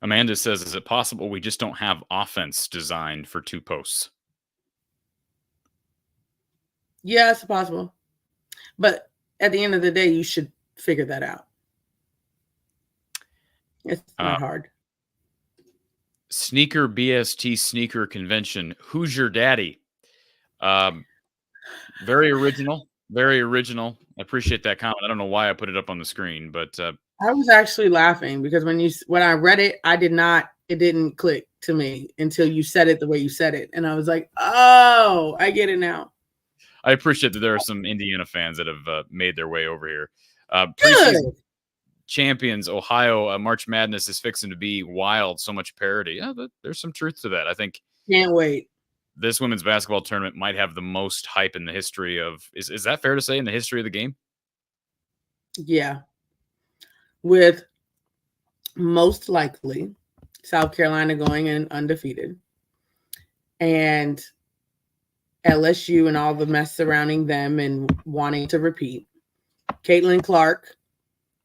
Amanda says, is it possible we just don't have offense designed for 2 posts? Yeah, it's possible. But at the end of the day, you should figure that out. It's not hard. Sneaker BST Sneaker Convention. Who's your daddy? Very original. Very original. I appreciate that comment. I don't know why I put it up on the screen, but I was actually laughing because when I read it, it didn't click to me until you said it the way you said it. And I was like, oh, I get it now. I appreciate that there are some Indiana fans that have made their way over here. Good. Preseason champions, Ohio, March Madness is fixing to be wild. So much parity. Yeah, there's some truth to that. I think. Can't wait. This women's basketball tournament might have the most hype in the history of. Is that fair to say in the history of the game? Yeah. With most likely South Carolina going in undefeated and LSU and all the mess surrounding them and wanting to repeat. Caitlin Clark,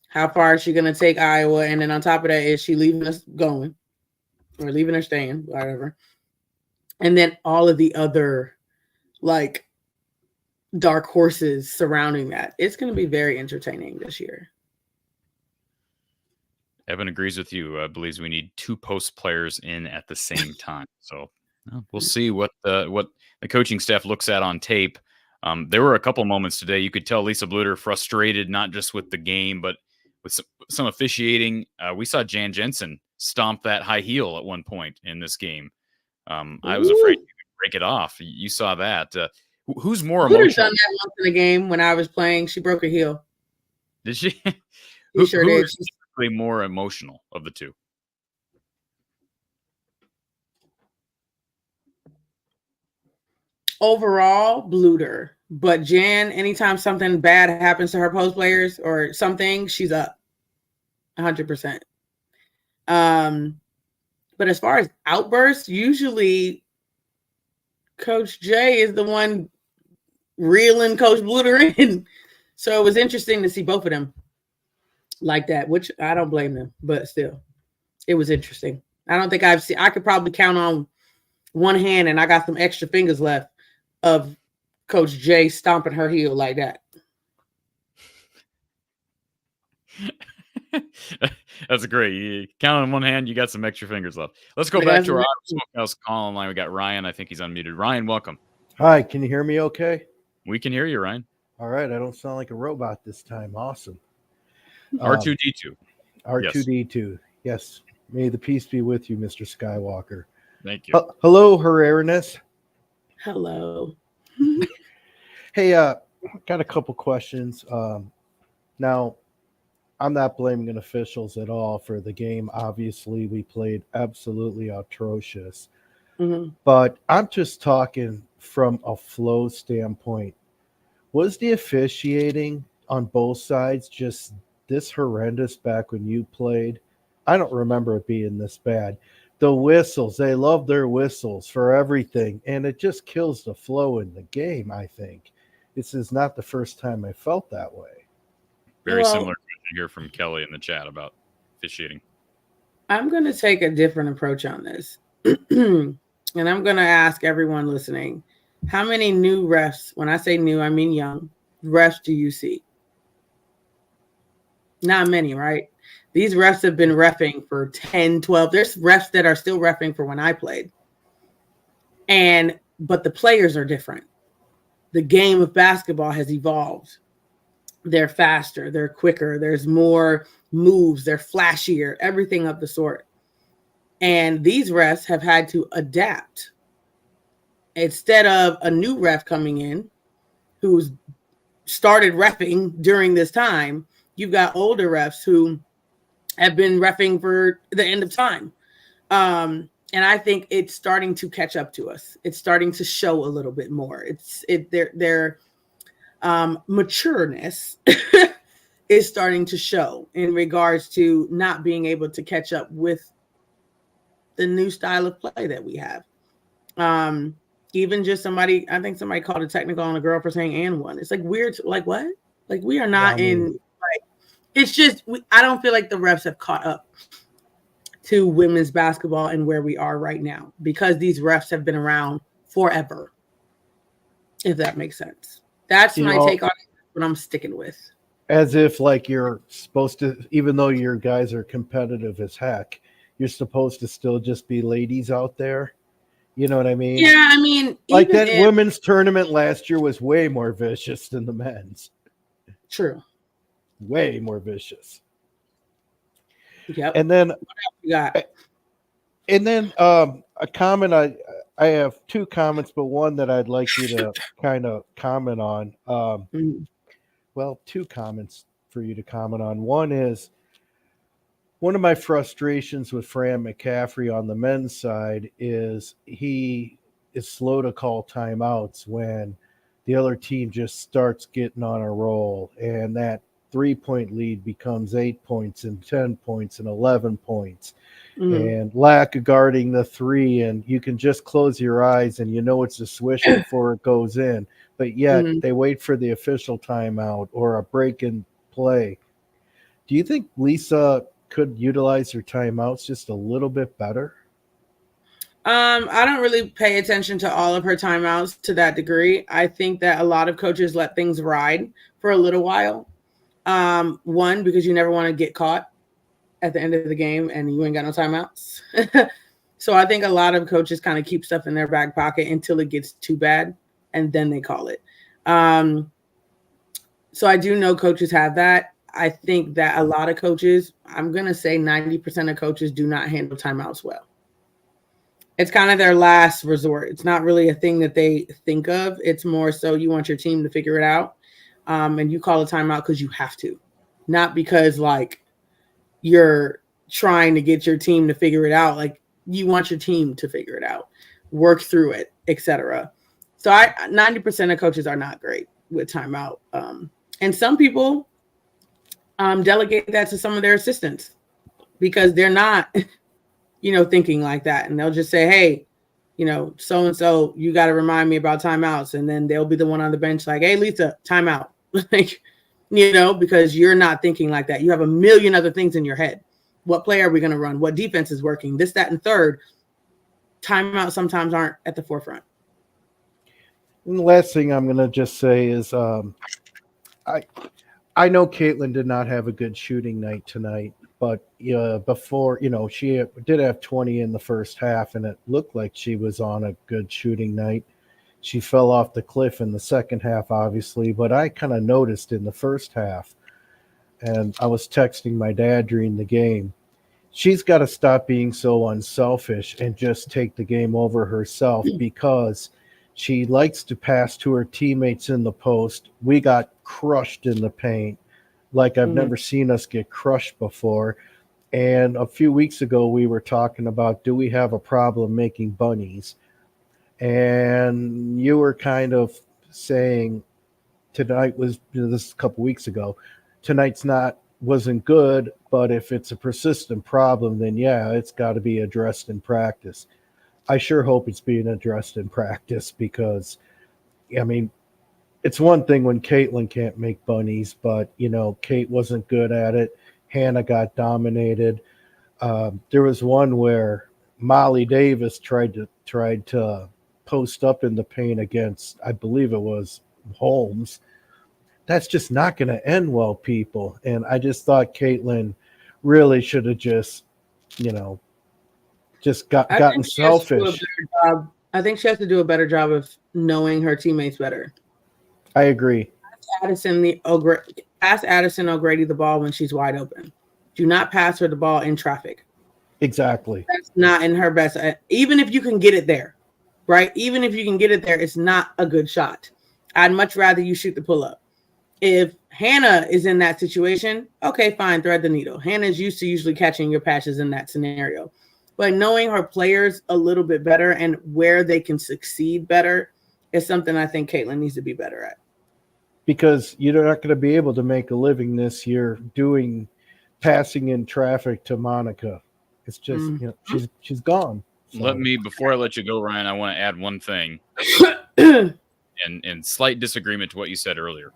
how far is she going to take Iowa? And then on top of that, is she leaving us going or leaving her staying, whatever. And then all of the other like dark horses surrounding that. It's going to be very entertaining this year. Evan agrees with you. Believes we need 2 post players in at the same time. So we'll see what the coaching staff looks at on tape. There were a couple moments today you could tell Lisa Bluter frustrated, not just with the game, but with some officiating. We saw Jan Jensen stomp that high heel at one point in this game. I was afraid you could break it off. You saw that. Who's more Bluter's emotional? done that once in a game when I was playing. She broke her heel. Did she? She sure did. Is typically more emotional of the two? Overall, Bluter. But Jan, anytime something bad happens to her post players or something, she's up 100%. But as far as outbursts, usually Coach J is the one reeling Coach Bluter in. So it was interesting to see both of them like that, which I don't blame them, but still, it was interesting. I don't think I could probably count on one hand, and I got some extra fingers left of Coach J stomping her heel like that. That's great. You count on one hand, you got some extra fingers left. Let's go back to our Smokehouse call line. We got Ryan. I think he's unmuted. Ryan, welcome. Hi, can you hear me okay? We can hear you, Ryan. All right, I don't sound like a robot this time. Awesome. R2D2. R2D2. Yes. May the peace be with you, Mr. Skywalker. Thank you. Hello, Her Airness. Hello. Hey, got a couple questions. Now, I'm not blaming officials at all for the game. Obviously, we played absolutely atrocious. Mm-hmm. But I'm just talking from a flow standpoint. Was the officiating on both sides just this horrendous back when you played? I don't remember it being this bad. The whistles, they love their whistles for everything, and it just kills the flow in the game, I think. This is not the first time I felt that way. Very similar to hear from Kelly in the chat about officiating. I'm going to take a different approach on this. And I'm going to ask everyone listening, how many new refs, when I say new, I mean young, refs do you see? Not many, right? These refs have been reffing for 10, 12. There's refs that are still reffing for when I played. But the players are different. The game of basketball has evolved. They're faster, they're quicker, there's more moves, they're flashier, everything of the sort. And these refs have had to adapt. Instead of a new ref coming in who's started reffing during this time, you've got older refs who have been reffing for the end of time. And I think it's starting to catch up to us. It's starting to show a little bit more. Their matureness is starting to show in regards to not being able to catch up with the new style of play that we have. Even just I think somebody called a technical on a girl for saying "and one." It's like weird. Like what? Like we are not in. Like it's just I don't feel like the refs have caught up to women's basketball and where we are right now because these refs have been around forever. If that makes sense. That's my take on it, what I'm sticking with. As if like you're supposed to, even though your guys are competitive as heck, you're supposed to still just be ladies out there. You know what I mean? Yeah, I mean, like that women's tournament last year was way more vicious than the men's. True. Way more vicious. Yep. And then a comment. I have two comments, but one that I'd like you to kind of comment on. Well, two comments for you to comment on. One is one of my frustrations with Fran McCaffrey on the men's side is he is slow to call timeouts when the other team just starts getting on a roll, and that 3-point lead becomes 8 points and 10 points and 11 points. And lack of guarding the three, and you can just close your eyes and you know it's a swish before it goes in, but yet they wait for the official timeout or a break in play. Do you think Lisa could utilize her timeouts just a little bit better? I don't really pay attention to all of her timeouts to that degree. I think that a lot of coaches let things ride for a little while. One, because you never want to get caught. at the end of the game and you ain't got no timeouts. So I think a lot of coaches kind of keep stuff in their back pocket until it gets too bad, and then they call it. So I do know coaches have that. I think that a lot of coaches, I'm going to say 90% of coaches do not handle timeouts well. It's kind of their last resort. It's not really a thing that they think of. It's more so you want your team to figure it out. And you call a timeout because you have to, not because like you're trying to get your team to figure it out. Like you want your team to figure it out, work through it, etc. So 90% of coaches are not great with timeout. And some people delegate that to some of their assistants because they're not, thinking like that. And they'll just say, hey, so-and-so, you got to remind me about timeouts. And then they'll be the one on the bench like, hey, Lisa, timeout. Like, because you're not thinking like that. You have a million other things in your head. What play are we going to run? What defense is working? This, that, and third. Timeouts sometimes aren't at the forefront. And the last thing I'm going to just say is I know Caitlin did not have a good shooting night tonight, but before, she did have 20 in the first half, and it looked like she was on a good shooting night. She fell off the cliff in the second half, obviously, but I kind of noticed in the first half, and I was texting my dad during the game, she's got to stop being so unselfish and just take the game over herself because she likes to pass to her teammates in the post. We got crushed in the paint like I've never seen us get crushed before. And a few weeks ago, we were talking about, do we have a problem making bunnies? And you were kind of saying tonight was, this is a couple weeks ago, tonight's wasn't good, but if it's a persistent problem, then yeah, it's got to be addressed in practice. I sure hope it's being addressed in practice because, I mean, it's one thing when Caitlin can't make bunnies, but, Kate wasn't good at it. Hannah got dominated. There was one where Molly Davis tried to post up in the paint against, I believe it was Holmes. That's just not going to end well, people. And I just thought Caitlin really should have just gotten selfish. I think she has to do a better job of knowing her teammates better. I agree. Pass Addison O'Grady the ball when she's wide open. Do not pass her the ball in traffic. Exactly. That's not in her best. Even if you can get it there, right? Even if you can get it there, it's not a good shot. I'd much rather you shoot the pull-up. If Hannah is in that situation, okay, fine, thread the needle. Hannah's used to usually catching your passes in that scenario. But knowing her players a little bit better and where they can succeed better is something I think Caitlin needs to be better at. Because you're not going to be able to make a living this year doing passing in traffic to Monica. It's just, she's gone. So. Before I let you go, Ryan, I want to add one thing. in slight disagreement to what you said earlier.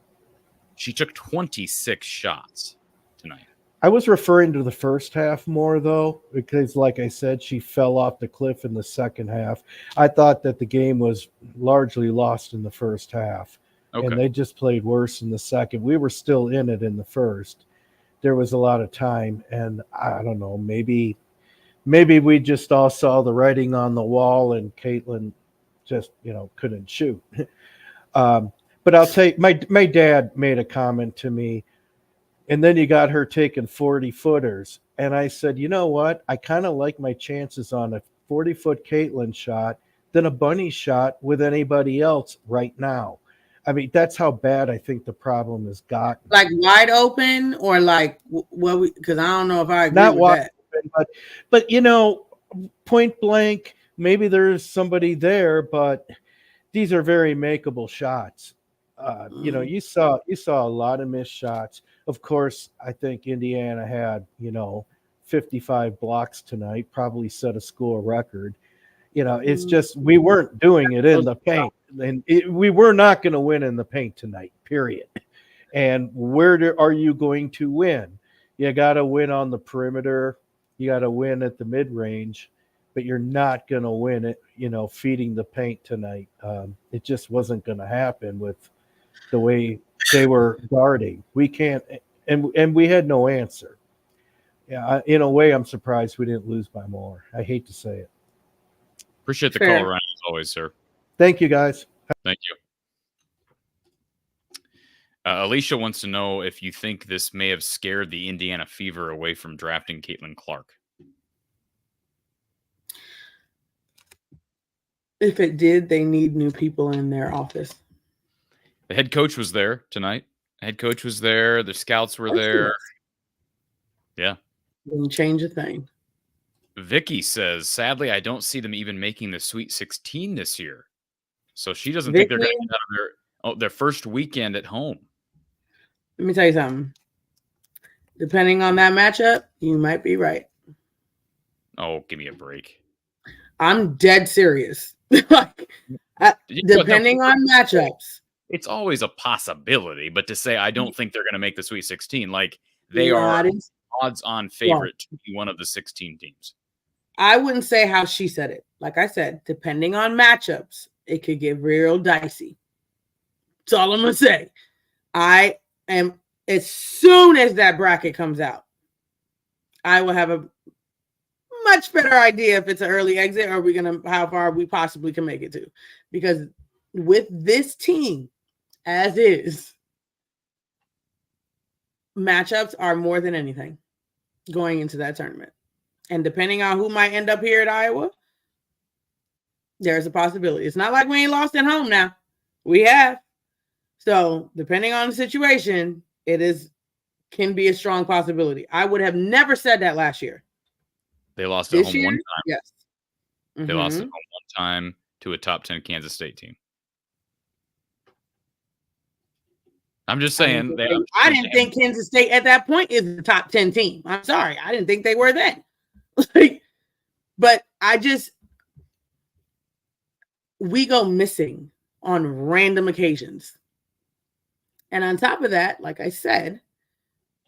She took 26 shots tonight. I was referring to the first half more, though, because, like I said, she fell off the cliff in the second half. I thought that the game was largely lost in the first half, and they just played worse in the second. We were still in it in the first. There was a lot of time, and I don't know, maybe we just all saw the writing on the wall, and Caitlin just, couldn't shoot. But I'll tell you, my dad made a comment to me, and then you got her taking 40-footers. And I said, you know what? I kind of like my chances on a 40-foot Caitlin shot than a bunny shot with anybody else right now. I mean, that's how bad I think the problem has gotten. Like wide open or like because I don't know if I agree Not with wide that. Open, but point blank, maybe there's somebody there, but these are very makeable shots. You saw a lot of missed shots. Of course, I think Indiana had, 55 blocks tonight, probably set a school record. It's just we weren't doing it in the paint. And we were not going to win in the paint tonight, period. And where are you going to win? You got to win on the perimeter. You got to win at the mid-range. But you're not going to win it, feeding the paint tonight. It just wasn't going to happen with the way they were guarding. We can't, and we had no answer. yeah, in a way, I'm surprised we didn't lose by more. I hate to say it. Appreciate the Fair. call, Ryan, as always, sir. Thank you, guys. Thank you. Alicia wants to know if you think this may have scared the Indiana Fever away from drafting Caitlin Clark. If it did, they need new people in their office. The head coach was there tonight. The head coach was there. The scouts were there. Yeah. Didn't change a thing. Vicky says, sadly, I don't see them even making the Sweet 16 this year. So she doesn't think they're going to get out of their first weekend at home. Let me tell you something. Depending on that matchup, you might be right. Oh, give me a break. I'm dead serious. Depending on matchups. It's always a possibility, but to say I don't think they're going to make the Sweet 16, like they are odds-on favorite to be one of the 16 teams. I wouldn't say how she said it. Like I said, depending on matchups, it could get real dicey. That's all I'm going to say. I am, as soon as that bracket comes out, I will have a much better idea if it's an early exit or how far we possibly can make it to. Because with this team, as is, matchups are more than anything going into that tournament. And depending on who might end up here at Iowa, there's a possibility. It's not like we ain't lost at home now. We have. So depending on the situation, can be a strong possibility. I would have never said that last year. They lost at home one time. Yes. Mm-hmm. They lost at home one time to a top 10 Kansas State team. I'm just saying. I didn't think Kansas State at that point is the top 10 team. I'm sorry. I didn't think they were then. But we go missing on random occasions. And on top of that, like I said,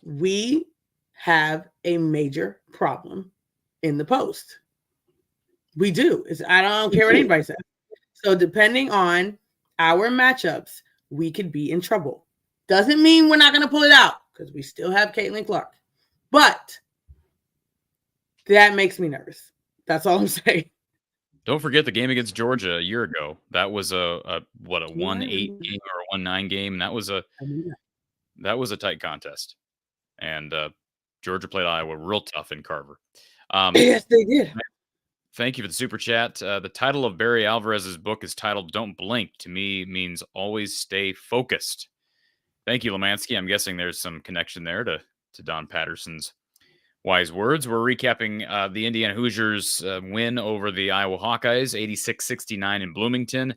we have a major problem in the post. We do. I don't care what anybody says. So depending on our matchups, we could be in trouble. Doesn't mean we're not going to pull it out because we still have Caitlin Clark. But that makes me nervous. That's all I'm saying. Don't forget the game against Georgia a year ago. That was a 1-8 game or a 1-9 game. And that was a tight contest. And Georgia played Iowa real tough in Carver. Yes, they did. Thank you for the super chat. The title of Barry Alvarez's book is titled "Don't Blink." To me, means always stay focused. Thank you, Lemansky. I'm guessing there's some connection there to Don Patterson's wise words. We're recapping the Indiana Hoosiers' win over the Iowa Hawkeyes, 86-69 in Bloomington.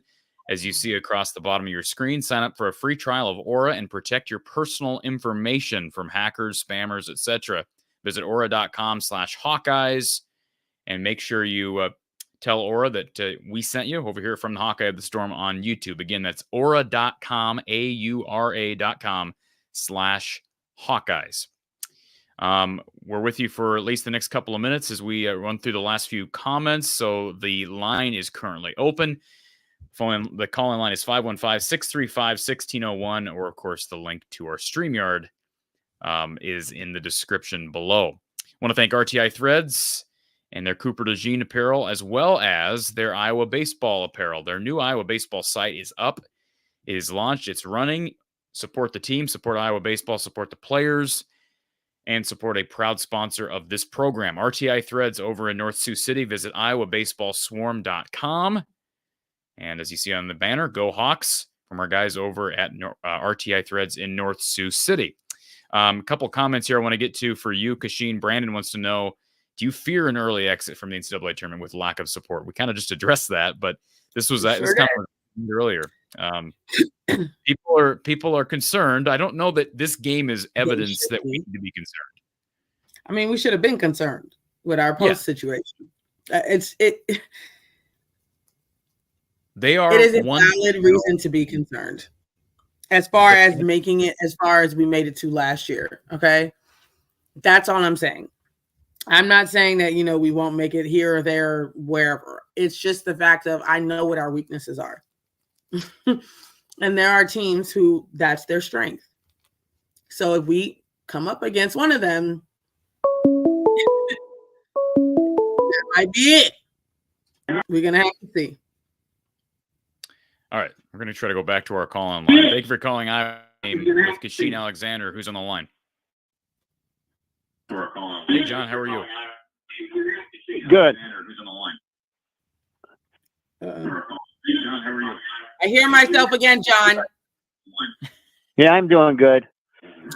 As you see across the bottom of your screen, sign up for a free trial of Aura and protect your personal information from hackers, spammers, etc. Visit aura.com/Hawkeyes and make sure you tell Aura that we sent you over here from the Hawkeye of the Storm on YouTube. Again, that's aura.com, aura.com/Hawkeyes. We're with you for at least the next couple of minutes as we run through the last few comments. So the line is currently open. The call-in line is 515-635-1601, or of course the link to our StreamYard is in the description below. I want to thank RTI Threads and their Cooper DeJean apparel, as well as their Iowa baseball apparel. Their new Iowa baseball site is up. It is launched. It's running. Support the team, support Iowa baseball, support the players, and support a proud sponsor of this program. RTI Threads over in North Sioux City. Visit iowabaseballswarm.com. And as you see on the banner, go Hawks from our guys over at RTI Threads in North Sioux City. A couple comments here I want to get to for you, Kachine. Brandon wants to know, do you fear an early exit from the NCAA tournament with lack of support? We kind of just addressed that, but this was kind of earlier. People are concerned. I don't know that this game is evidence that we need to be concerned. I mean, we should have been concerned with our post situation. They are. It is a valid reason to be concerned. As far as making it, as far as we made it to last year. Okay, that's all I'm saying. I'm not saying that, we won't make it here or there, wherever. It's just the fact of I know what our weaknesses are. And there are teams who that's their strength. So if we come up against one of them, might be it. We're gonna have to see. All right, we're going to try to go back to our call on line. Thank you for calling I with Kachine Alexander, who's on the line. Hey, John, how are you? Good. I hear myself again, John. Yeah, I'm doing good.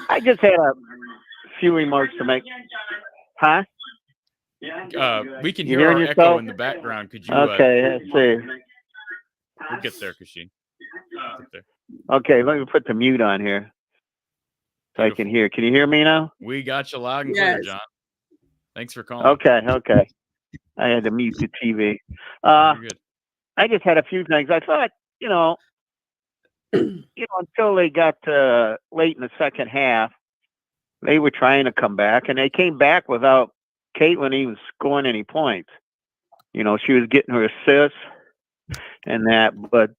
I just had a few remarks to make. Huh? We can You hear our hearing echo yourself? in the background. Could you? Okay, let's see. We'll get there, Kachine. Get there. Okay, let me put the mute on here so I can hear. Can you hear me now? We got you loud and clear, Yes. John. Thanks for calling. Okay. I had to mute the TV. You're good. I just had a few things. I thought, until they got late in the second half, they were trying to come back, and they came back without Caitlin even scoring any points. She was getting her assists and that, but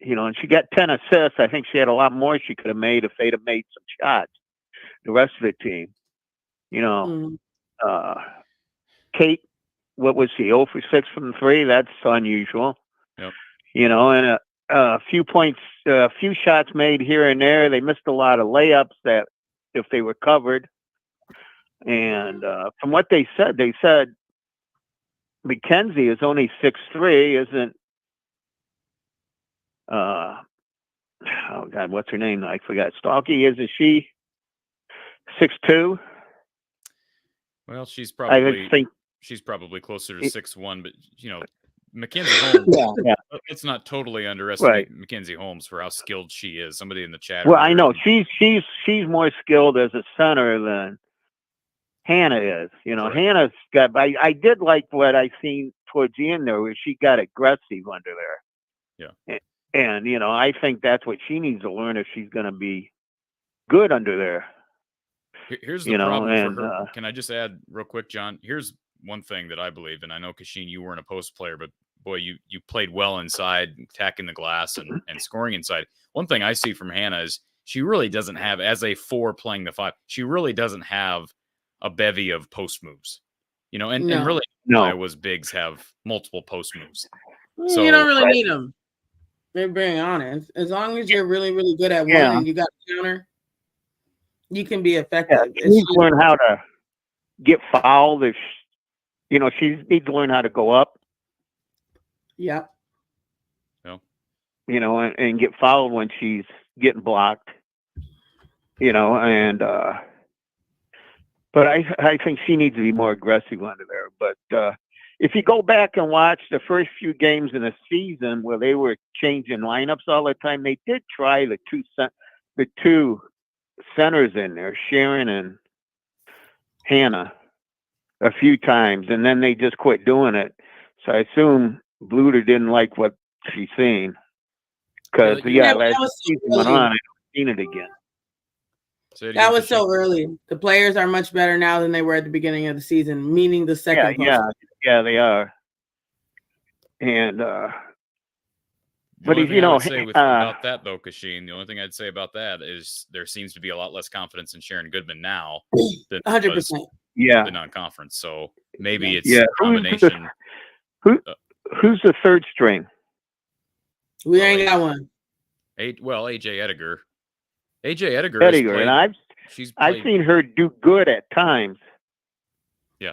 and she got 10 assists. I think she had a lot more she could have made if they'd have made some shots. The rest of the team, Kate, what was she? 0 for 6 from 3. That's unusual. Yep. And a few points, a few shots made here and there. They missed a lot of layups that if they were covered. And from what they said Mackenzie is only 6'3", isn't oh God, what's her name? I forgot. Stalky, isn't she 6'2"? Well, she's I think probably closer to 6'1", but Mackenzie Holmes. Yeah. Let's not totally underestimate Right. Mackenzie Holmes for how skilled she is. Somebody in the chat. Well, I know earlier- she's more skilled as a center than Hannah is. Correct. Hannah's got. I did like what I seen towards the end there, where she got aggressive under there. Yeah. And I think that's what she needs to learn if she's going to be good under there. Here's the problem and, for her. Can I just add real quick, John? Here's one thing that I believe, and I know, Kachine, you weren't a post player, but boy, you played well inside, attacking the glass and scoring inside. One thing I see from Hannah is she really doesn't have, as a 4 playing the 5, she really doesn't have a bevy of post moves. And really, Iowa's bigs have multiple post moves. So you don't really need them. They're being honest. As long as you're really, really good at one and you got a counter, you can be effective. She needs to learn how to get fouled. She needs to learn how to go up. Yeah. And get fouled when she's getting blocked. But I think she needs to be more aggressive under there. But if you go back and watch the first few games in the season where they were changing lineups all the time, they did try the two centers in there, Sharon and Hannah, a few times, and then they just quit doing it. So I assume Bluter didn't like what she's seen. Because, last season went on, I haven't seen it again. That was so early. The players are much better now than they were at the beginning of the season, meaning the second. Yeah, they are. And but if about that though, Kachine, the only thing I'd say about that is there seems to be a lot less confidence in Sharon Goodman now than 100%. The non-conference. So maybe it's a combination. Who's the third string? We ain't got one. AJ Ediger. AJ Ediger, and I've seen her do good at times. Yeah.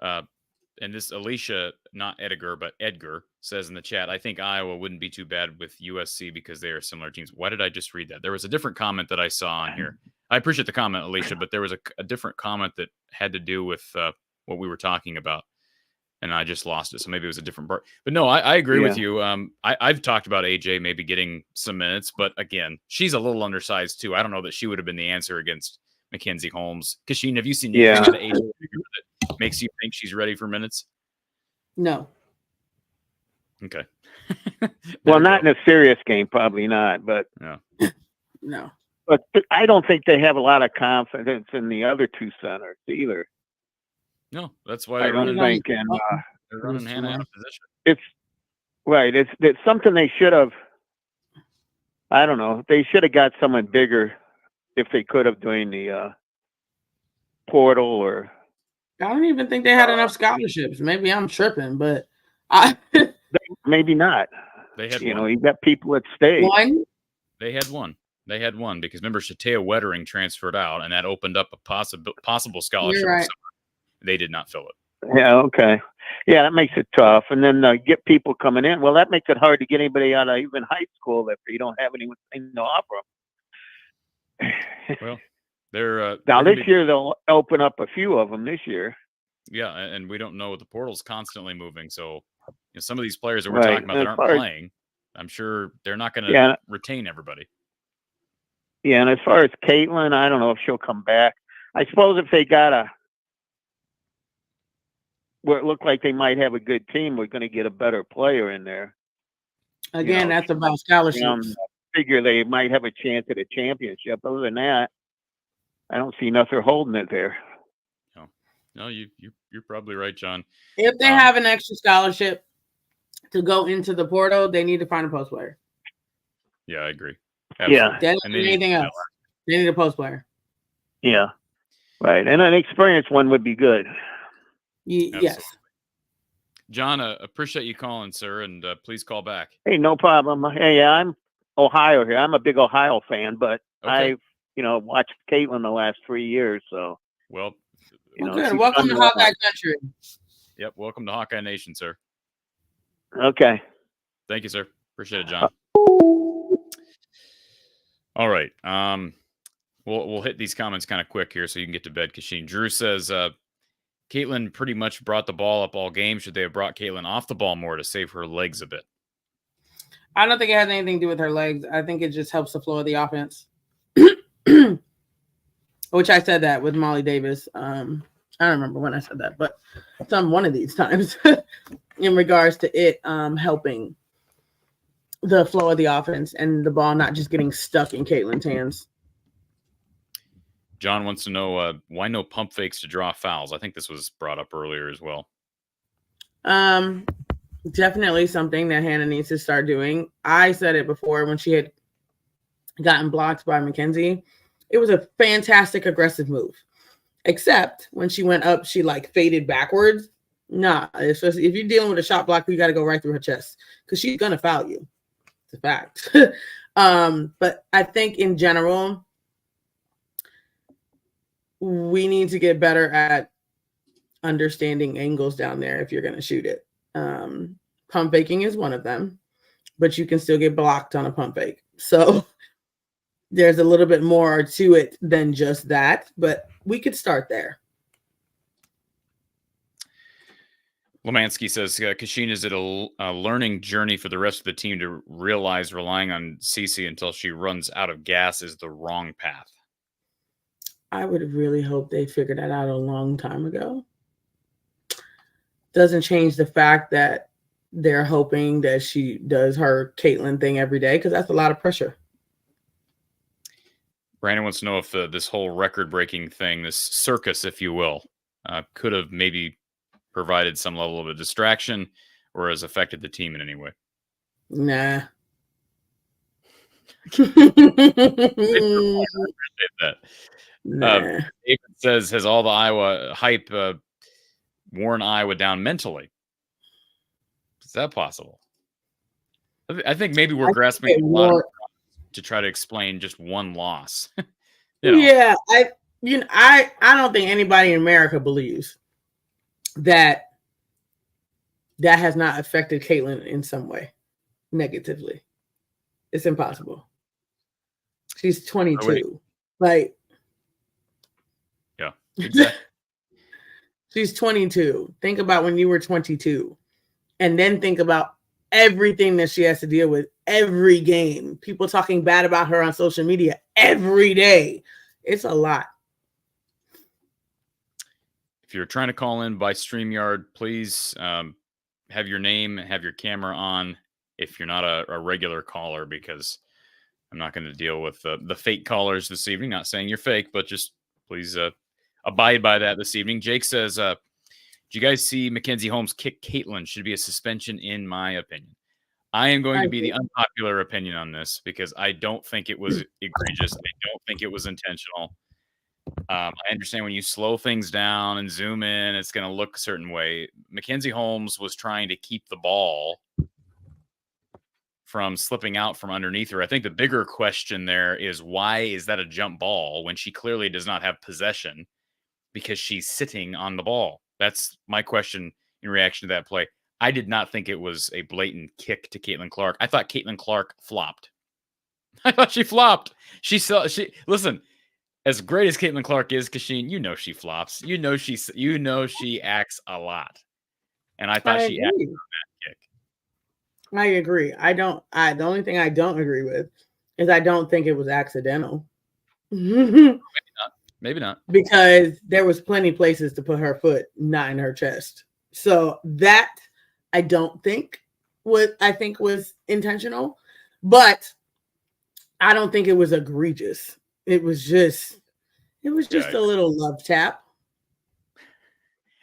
And this Alicia, not Ediger, but Edgar, says in the chat, I think Iowa wouldn't be too bad with USC because they are similar teams. Why did I just read that? There was a different comment that I saw on here. I appreciate the comment, Alicia, but there was a different comment that had to do with what we were talking about. And I just lost it. So maybe it was a different part. But no, I agree with you. I've talked about AJ maybe getting some minutes, but again, she's a little undersized too. I don't know that she would have been the answer against Mackenzie Holmes. Kachine, have you seen anything out of AJ that makes you think she's ready for minutes? No. Okay. Well, not in a serious game, probably not. But no. But I don't think they have a lot of confidence in the other two centers either. No, that's why they're running Hannah out of position. It's right. It's something they should have. I don't know. They should have got someone bigger if they could have during the portal or I don't even think they had enough scholarships. Maybe I'm tripping, but Maybe not. They had You one. know, you got people that stay. one. They had one. They had one because remember Shatea Wettering transferred out, and that opened up a possible scholarship. You're right. They did not fill it. Yeah, okay. Yeah, that makes it tough. And then get people coming in. Well, that makes it hard to get anybody out of even high school if you don't have anything to offer them. Well, they're now this year they'll open up a few of them this year. Yeah, and we don't know. The portal's constantly moving, so some of these players that we're talking about that aren't playing, I'm sure they're not going to retain everybody. Yeah, and as far as Caitlin, I don't know if she'll come back. I suppose if they got where it looked like they might have a good team, we're going to get a better player in there. Again, that's about scholarships. Figure they might have a chance at a championship. Other than that, I don't see nothing holding it there. No, you're probably right, John. If they have an extra scholarship to go into the portal, they need to find a post player. Yeah, I agree. Absolutely. Yeah, they don't need anything else. They need a post player. Yeah, right. And an experienced one would be good. Yes. John, appreciate you calling, sir, and please call back. Hey, no problem. Hey, I'm Ohio here. I'm a big Ohio fan, but I've watched Caitlin the last 3 years. So well, good. Welcome to Hawkeye Country. Yep, welcome to Hawkeye Nation, sir. Okay. Thank you, sir. Appreciate it, John. All right. We'll hit these comments kind of quick here so you can get to bed, Kachine. Drew says, Caitlin pretty much brought the ball up all game. Should they have brought Caitlin off the ball more to save her legs a bit? I don't think it has anything to do with her legs. I think it just helps the flow of the offense. Which I said that with Molly Davis. I don't remember when I said that, but it's on one of these times in regards to it helping the flow of the offense and the ball not just getting stuck in Caitlin's hands. John wants to know why no pump fakes to draw fouls. I think this was brought up earlier as well. Definitely something that Hannah needs to start doing. I said it before when she had gotten blocked by Mackenzie. It was a fantastic aggressive move. Except when she went up, she faded backwards. Nah, if you're dealing with a shot block, you got to go right through her chest because she's going to foul you. It's a fact. But I think in general, we need to get better at understanding angles down there if you're going to shoot it. Pump faking is one of them, but you can still get blocked on a pump fake. So there's a little bit more to it than just that, but we could start there. Lemansky says, Kachine, is it a learning journey for the rest of the team to realize relying on Cece until she runs out of gas is the wrong path? I would really hope they figured that out a long time ago. Doesn't change the fact that they're hoping that she does her Caitlin thing every day because that's a lot of pressure. Brandon wants to know if this whole record-breaking thing, this circus, if you will, could have maybe provided some level of a distraction or has affected the team in any way. Nah. That. David says, has all the Iowa hype worn Iowa down mentally? Is that possible? I think maybe we're grasping a lot to try to explain just one loss. Yeah, I don't think anybody in America believes that has not affected Caitlin in some way negatively. It's impossible. She's 22. Yeah, exactly. She's 22. Think about when you were 22 and then think about everything that she has to deal with every game. People talking bad about her on social media every day. It's a lot. If you're trying to call in by StreamYard, please have your name, have your camera on if you're not a regular caller, because I'm not going to deal with the fake callers this evening. Not saying you're fake, but just please abide by that this evening. Jake says, did you guys see Mackenzie Holmes kick Caitlin? Should be a suspension in my opinion. I am going to be the unpopular opinion on this because I don't think it was egregious. I don't think it was intentional. I understand when you slow things down and zoom in, it's going to look a certain way. Mackenzie Holmes was trying to keep the ball from slipping out from underneath her. I think the bigger question there is, why is that a jump ball when she clearly does not have possession because she's sitting on the ball? That's my question in reaction to that play. I did not think it was a blatant kick to Caitlin Clark. I thought Caitlin Clark flopped. I thought she flopped. Listen, as great as Caitlin Clark is, Kachine, you know she flops. You know she acts a lot. And I thought she acted on that kick. I agree. The only thing I don't agree with is I don't think it was accidental. Maybe not. Because there was plenty of places to put her foot, not in her chest. So that I don't think was intentional, but I don't think it was egregious. It was just a little love tap.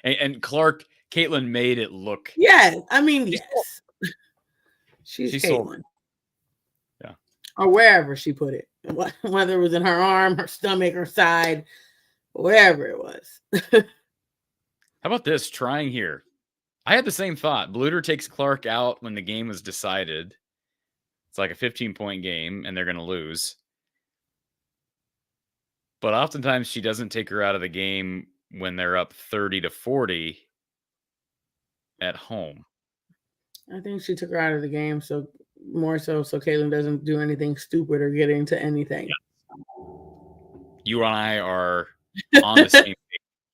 And Caitlin made it look. Yeah, I mean, yes. She's Caitlin. Yeah. Or wherever she put it. Whether it was in her arm, her stomach, her side, wherever it was. How about this? Trying here. I had the same thought. Bluter takes Clark out when the game was decided. It's like a 15-point game, and they're going to lose. But oftentimes she doesn't take her out of the game when they're up 30-40 at home. I think she took her out of the game so Caitlin doesn't do anything stupid or get into anything. Yeah. You and I are on the same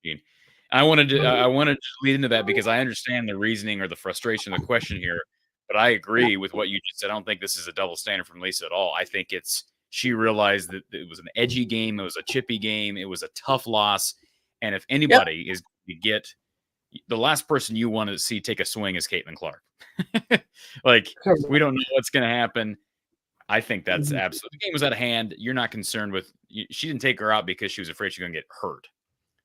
page. I wanted to lead into that because I understand the reasoning or the frustration of the question here, but I agree with what you just said. I don't think this is a double standard from Lisa at all. I think she realized that it was an edgy game, it was a chippy game, it was a tough loss, and if anybody is to get the last person you want to see take a swing is Caitlin Clark. We don't know what's going to happen. I think that's absolutely. The game was out of hand. You're not concerned with. She didn't take her out because she was afraid she was going to get hurt.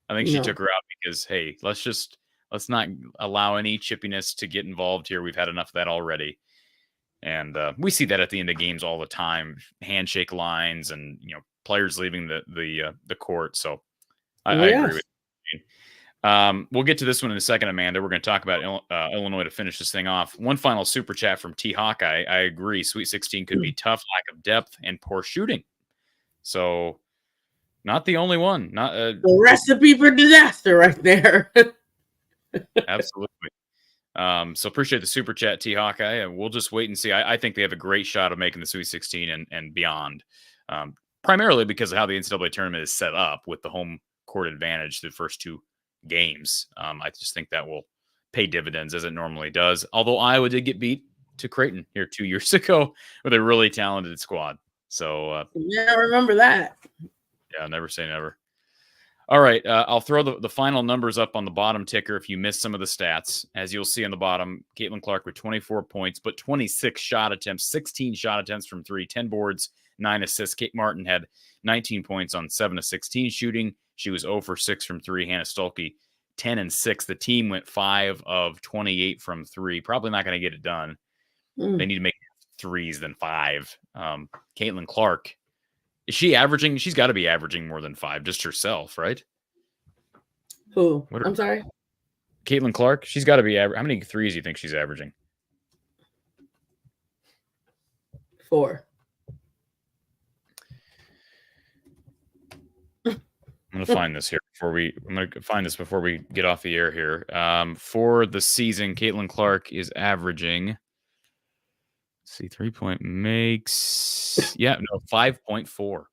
I think she took her out because, hey, let's not allow any chippiness to get involved here. We've had enough of that already, and we see that at the end of games all the time. Handshake lines and players leaving the court. So I agree with you. We'll get to this one in a second, Amanda. We're going to talk about Illinois to finish this thing off. One final super chat from T Hawkeye. I agree. Sweet 16 could be tough, lack of depth, and poor shooting. So, not the only one. Not the recipe for disaster right there. Absolutely. So appreciate the super chat, T Hawkeye, and we'll just wait and see. I think they have a great shot of making the Sweet 16 and beyond. Primarily because of how the NCAA tournament is set up with the home court advantage the first two games. I just think that will pay dividends as it normally does. Although Iowa did get beat to Creighton here 2 years ago with a really talented squad. So yeah, remember that. Yeah, never say never. All right, I'll throw the final numbers up on the bottom ticker if you missed some of the stats. As you'll see on the bottom, Caitlin Clark with 24 points, but 26 shot attempts, 16 shot attempts from 3, 10 boards, 9 assists. Kate Martin had 19 points on 7 of 16 shooting. She was 0 for 6 from 3. Hannah Stolke, 10 and 6. The team went 5 of 28 from 3. Probably not going to get it done. They need to make threes than 5. Caitlin Clark, is she averaging? She's got to be averaging more than 5 just herself, right? Who? I'm sorry? Caitlin Clark, she's got to be how many threes do you think she's averaging? 4. I'm going to find this here before we get off the air here. For the season, Caitlin Clark is averaging, let's see, 3-point makes, 5.4.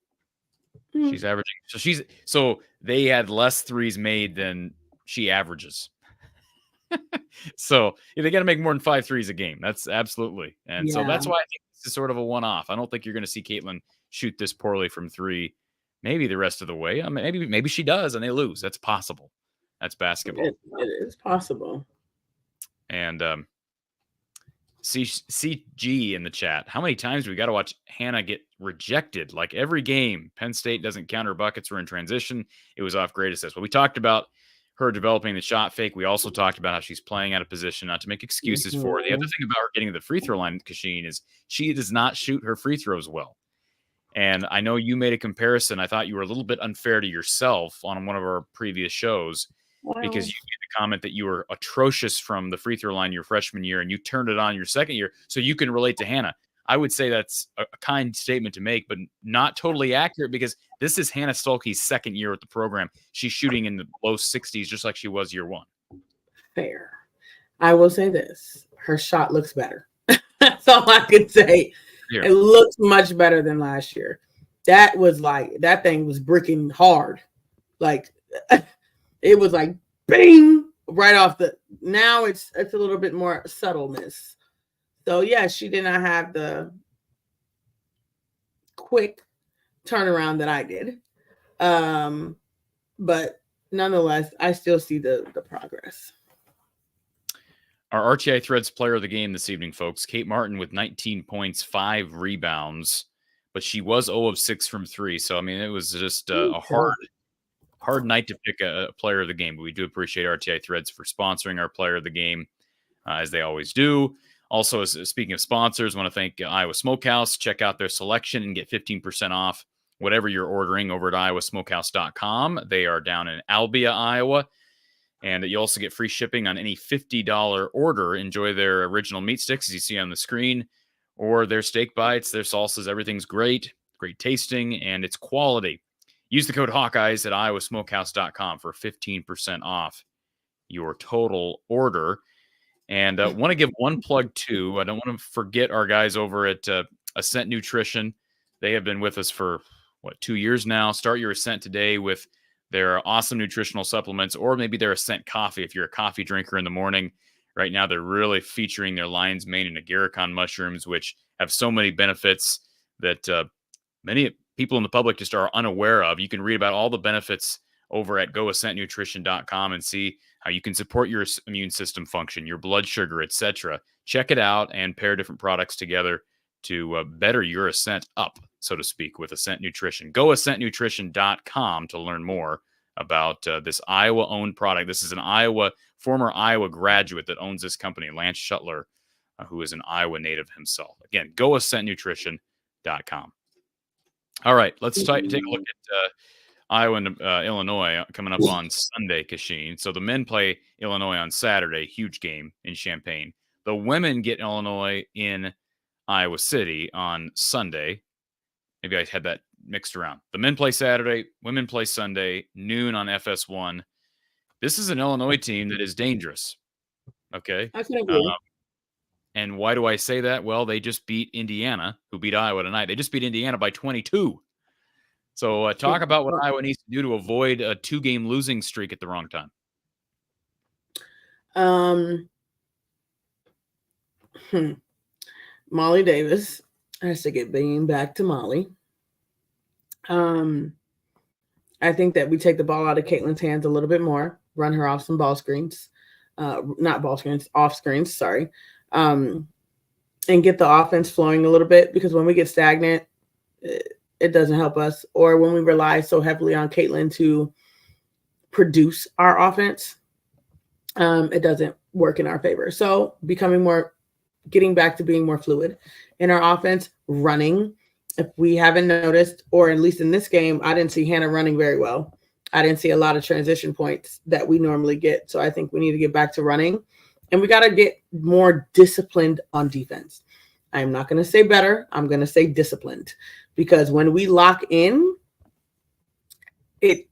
She's averaging. So they had less threes made than she averages. So they got to make more than 5 threes a game. That's absolutely. And so that's why I think this is sort of a one-off. I don't think you're going to see Caitlin shoot this poorly from 3. Maybe the rest of the way. I mean, maybe she does and they lose. That's possible. That's basketball. It is possible. And CG in the chat. How many times do we got to watch Hannah get rejected? Like every game, Penn State doesn't count her buckets. We're in transition. It was off grade assist. Well, we talked about her developing the shot fake. We also talked about how she's playing out of position, not to make excuses for her. The other thing about her getting to the free throw line, Kachine, is she does not shoot her free throws well. And I know you made a comparison. I thought you were a little bit unfair to yourself on one of our previous shows because you made the comment that you were atrocious from the free throw line your freshman year and you turned it on your second year. So you can relate to Hannah. I would say that's a kind statement to make, but not totally accurate because this is Hannah Stolke's second year with the program. She's shooting in the low 60s, just like she was year one. Fair. I will say this. Her shot looks better. That's all I can say. Here. It looks much better than last year. That thing was bricking hard. Like it was like bing right off the. Now it's a little bit more subtleness. So yeah, she did not have the quick turnaround that I did. But nonetheless, I still see the progress. Our RTI Threads player of the game this evening, folks, Kate Martin with 19 points, 5 rebounds, but she was 0 of 6 from 3. So, I mean, it was just a hard night to pick a player of the game. But we do appreciate RTI Threads for sponsoring our player of the game, as they always do. Also, speaking of sponsors, I want to thank Iowa Smokehouse. Check out their selection and get 15% off whatever you're ordering over at iowasmokehouse.com. They are down in Albia, Iowa. And you also get free shipping on any $50 order. Enjoy their original meat sticks, as you see on the screen, or their steak bites, their salsas. Everything's great tasting, and it's quality. Use the code Hawkeyes at iowasmokehouse.com for 15% off your total order. And I want to give one plug, too. I don't want to forget our guys over at Ascent Nutrition. They have been with us for, 2 years now. Start your Ascent today with their awesome nutritional supplements, or maybe their Ascent coffee if you're a coffee drinker in the morning. Right now, they're really featuring their lion's mane and agarikon mushrooms, which have so many benefits that many people in the public just are unaware of. You can read about all the benefits over at goascentnutrition.com and see how you can support your immune system function, your blood sugar, etc. Check it out and pair different products together to better your ascent up, so to speak, with Ascent Nutrition. GoAscentNutrition.com to learn more about this Iowa-owned product. This is an former Iowa graduate that owns this company, Lance Shuttler, who is an Iowa native himself. Again, GoAscentNutrition.com. All right, let's take a look at Iowa and Illinois coming up on Sunday, Kachine. So the men play Illinois on Saturday, huge game in Champaign. The women get Illinois in Iowa City on Sunday. Maybe I had that mixed around. The men play Saturday, women play Sunday, noon on FS1. This is an Illinois team that is dangerous. Okay. I can agree. And why do I say that? Well, they just beat Indiana, who beat Iowa tonight. They just beat Indiana by 22. So talk about what Iowa needs to do to avoid a 2-game losing streak at the wrong time. Molly Davis has to get being back to Molly. I think that we take the ball out of Caitlin's hands a little bit more, run her off some ball screens, not ball screens, off screens, sorry, and get the offense flowing a little bit, because when we get stagnant, it doesn't help us. Or when we rely so heavily on Caitlin to produce our offense, it doesn't work in our favor. So getting back to being more fluid in our offense, running. If we haven't noticed, or at least in this game, I didn't see Hannah running very well. I didn't see a lot of transition points that we normally get. So I think we need to get back to running, and we got to get more disciplined on defense. I'm not going to say better. I'm going to say disciplined, because when we lock in, it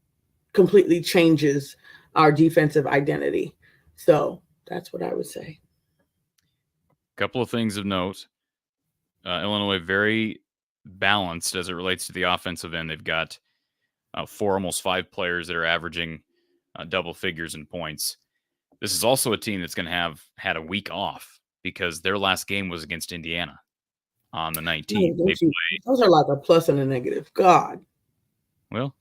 completely changes our defensive identity. So that's what I would say. Couple of things of note. Illinois very balanced as it relates to the offensive end. They've got 4, almost 5 players that are averaging double figures in points. This is also a team that's going to have had a week off because their last game was against Indiana on the 19th. Those are like a plus and a negative. God. Well,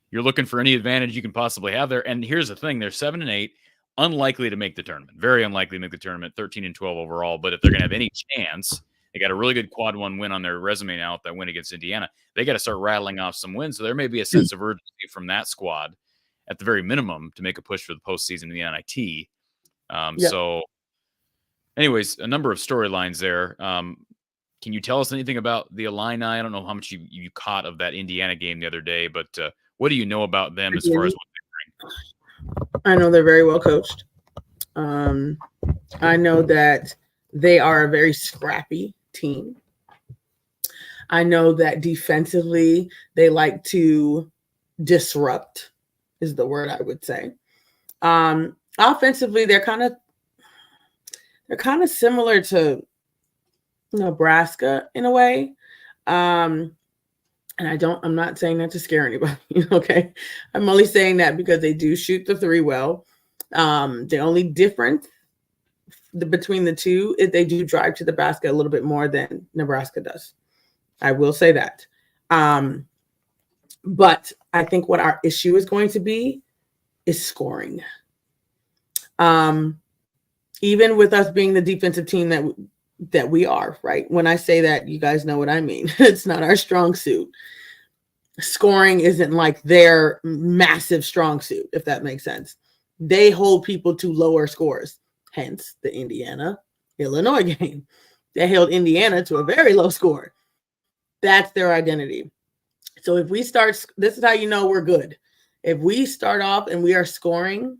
you're looking for any advantage you can possibly have there. And here's the thing. They're 7-8. Unlikely to make the tournament. Very unlikely to make the tournament, 13-12 overall. But if they're going to have any chance, they got a really good quad 1 win on their resume now with that win against Indiana. They got to start rattling off some wins. So there may be a sense of urgency from that squad at the very minimum to make a push for the postseason in the NIT. So anyways, a number of storylines there. can you tell us anything about the Illini? I don't know how much you caught of that Indiana game the other day, but what do you know about them as far as what they bring? I know they're very well coached. I know that they are a very scrappy team. I know that defensively they like to disrupt, is the word I would say. Offensively, they're kind of similar to Nebraska in a way. And I'm not saying that to scare anybody. Okay. I'm only saying that because they do shoot the three well. The only difference between the two is they do drive to the basket a little bit more than Nebraska does. I will say that. But I think what our issue is going to be is scoring. Even with us being the defensive team that we are, right? When I say that, you guys know what I mean. It's not our strong suit. Scoring isn't like their massive strong suit, if that makes sense. They hold people to lower scores, hence the Indiana-Illinois game. They held Indiana to a very low score. That's their identity. So if we start, this is how you know we're good. If we start off and we are scoring,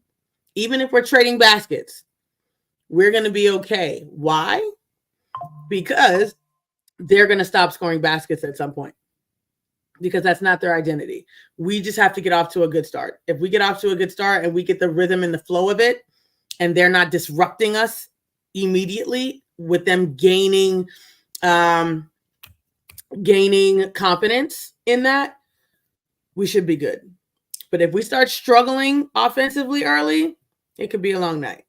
even if we're trading baskets, we're going to be okay. Why? Because they're going to stop scoring baskets at some point, because that's not their identity. We just have to get off to a good start. If we get off to a good start and we get the rhythm and the flow of it, and they're not disrupting us immediately with them gaining confidence in that, we should be good. But if we start struggling offensively early, it could be a long night.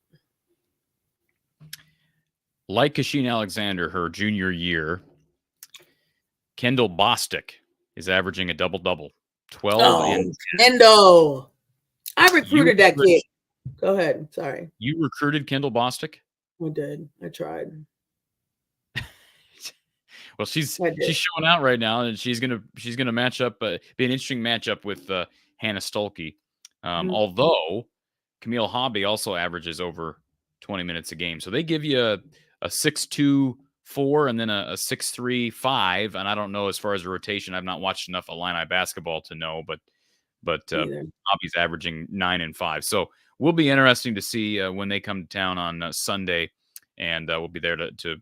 Like Kachine Alexander, her junior year, Kendall Bostic is averaging a double-double. 12 and 10. Kendall. I recruited that kid. Go ahead. Sorry. You recruited Kendall Bostic? I did. I tried. Well, she's showing out right now, and she's gonna match up, be an interesting matchup with Hannah Stolke. Although Camille Hobby also averages over 20 minutes a game, so they give you a 6-2-4 and then a 6-3-5. And I don't know as far as a rotation. I've not watched enough Illini basketball to know, but Hobby's averaging 9 and 5. So will be interesting to see when they come to town on Sunday, and we'll be there to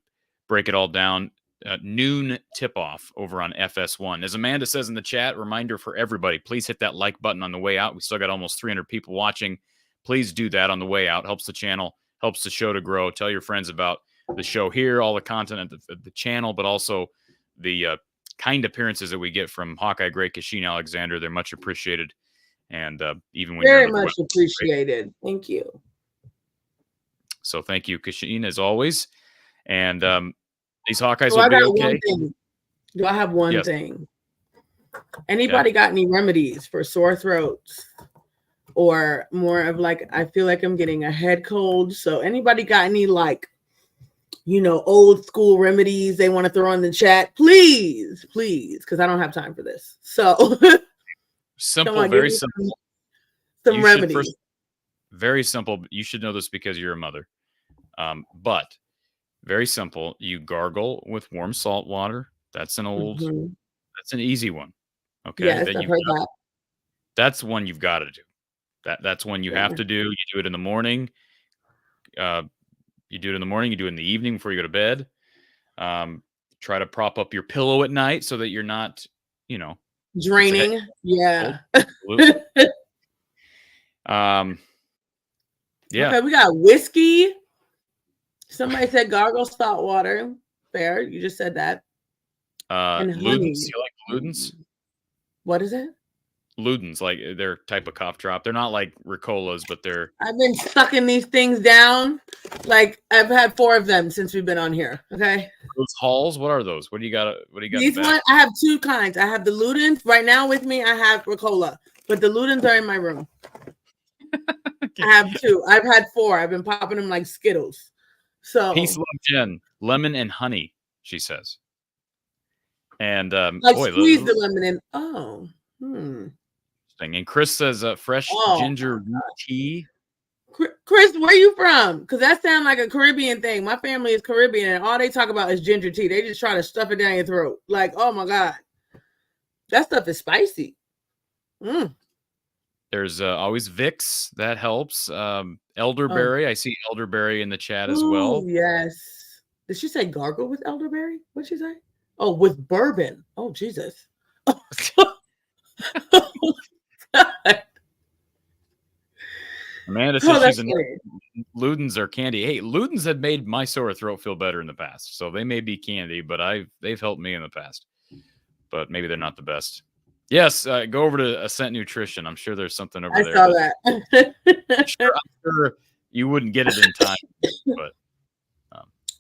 break it all down. Noon tip-off over on FS1. As Amanda says in the chat, reminder for everybody, please hit that like button on the way out. We still got almost 300 people watching. Please do that on the way out. Helps the channel, helps the show to grow. Tell your friends about the show here, all the content at the channel, but also the kind appearances that we get from Hawkeye great Kachine Alexander. They're much appreciated. And even when very much appreciated. Thank you. So thank you, Kachine, as always. And these Hawkeyes will be okay. Do I have one thing? Anybody got any remedies for sore throats, or more of like, I feel like I'm getting a head cold? So anybody got any old school remedies they want to throw in the chat? Please, because I don't have time for this. So simple, on, very simple. Some remedies. Very simple. You should know this because you're a mother. But very simple. You gargle with warm salt water. That's an that's an easy one. Okay. Yes, I've heard that. That's one you've got to do. That's one you have to do. You do it in the morning. You do it in the morning. You do it in the evening before you go to bed. Try to prop up your pillow at night so that you're not, draining. Yeah. Yeah. Okay, we got whiskey. Somebody said gargle salt water. Fair. You just said that. And Ludens. You like Ludens? What is it? Ludens, like they're type of cough drop. They're not like Ricolas, but they're. I've been sucking these things down. Like I've had 4 of them since we've been on here. Okay. Those Halls, what are those? What do you got? These ones, I have 2 kinds. I have the Ludens right now with me. I have Ricola, but the Ludens are in my room. I have 2. I've had 4. I've been popping them like Skittles. So peace, love, Jen. Lemon and honey, she says. And squeeze the lemon in. And Chris says fresh ginger root tea. Chris, where you from? Because that sounds like a Caribbean thing. My family is Caribbean, and all they talk about is ginger tea. They just try to stuff it down your throat. Like, oh my God. That stuff is spicy. There's always Vicks. That helps. Elderberry. I see elderberry in the chat as well. Yes. Did she say gargle with elderberry? What'd she say? Oh, with bourbon. Oh, Jesus. Amanda says Ludens are candy. Hey, Ludens have made my sore throat feel better in the past. So they may be candy, but they've helped me in the past. But maybe they're not the best. Yes, go over to Ascent Nutrition. I'm sure there's something over there. I saw that. I'm sure you wouldn't get it in time. But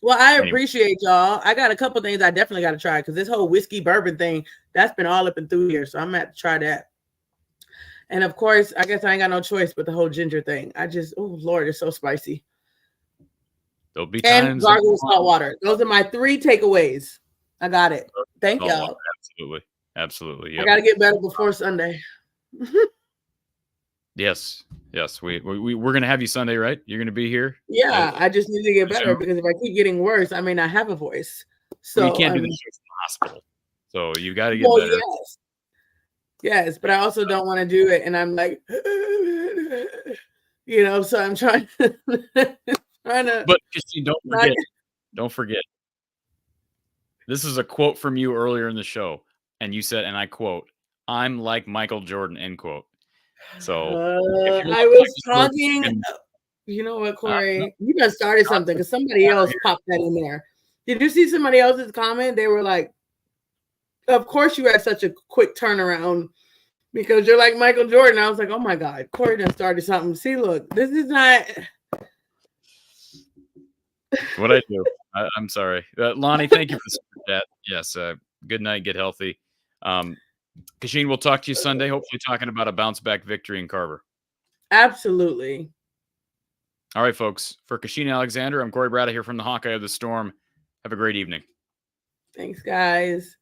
well, I appreciate y'all. I got a couple things I definitely got to try because this whole whiskey bourbon thing, that's been all up and through here. So I'm going to have to try that. And of course, I guess I ain't got no choice but the whole ginger thing. Oh Lord, it's so spicy. There'll be times. And gargle with salt water. Those are my 3 takeaways. I got it. Thank y'all. Absolutely. Yep. I got to get better before Sunday. Yes. We're going to have you Sunday, right? You're going to be here? Yeah, I just need to get better because if I keep getting worse, I may not have a voice. So you can't do the show from the hospital. So you got to get better. Yes, but I also don't want to do it. And I'm like, so I'm trying to. But Kachine, don't forget. This is a quote from you earlier in the show. And you said, and I quote, "I'm like Michael Jordan," end quote. So I was talking. You know what, Corey? You done started something because somebody else popped that in there. Did you see somebody else's comment? They were like, "Of course you had such a quick turnaround because you're like Michael Jordan." I was like, "Oh my God, Corey done started something." See, look, this is not what I do. I'm sorry, Lonnie. Thank you for the super chat. Yes, good night. Get healthy. Kachine, we'll talk to you Sunday. Hopefully, talking about a bounce back victory in Carver. Absolutely. All right, folks. For Kachine Alexander, I'm Corey Brada here from the Hawkeye of the Storm. Have a great evening. Thanks, guys.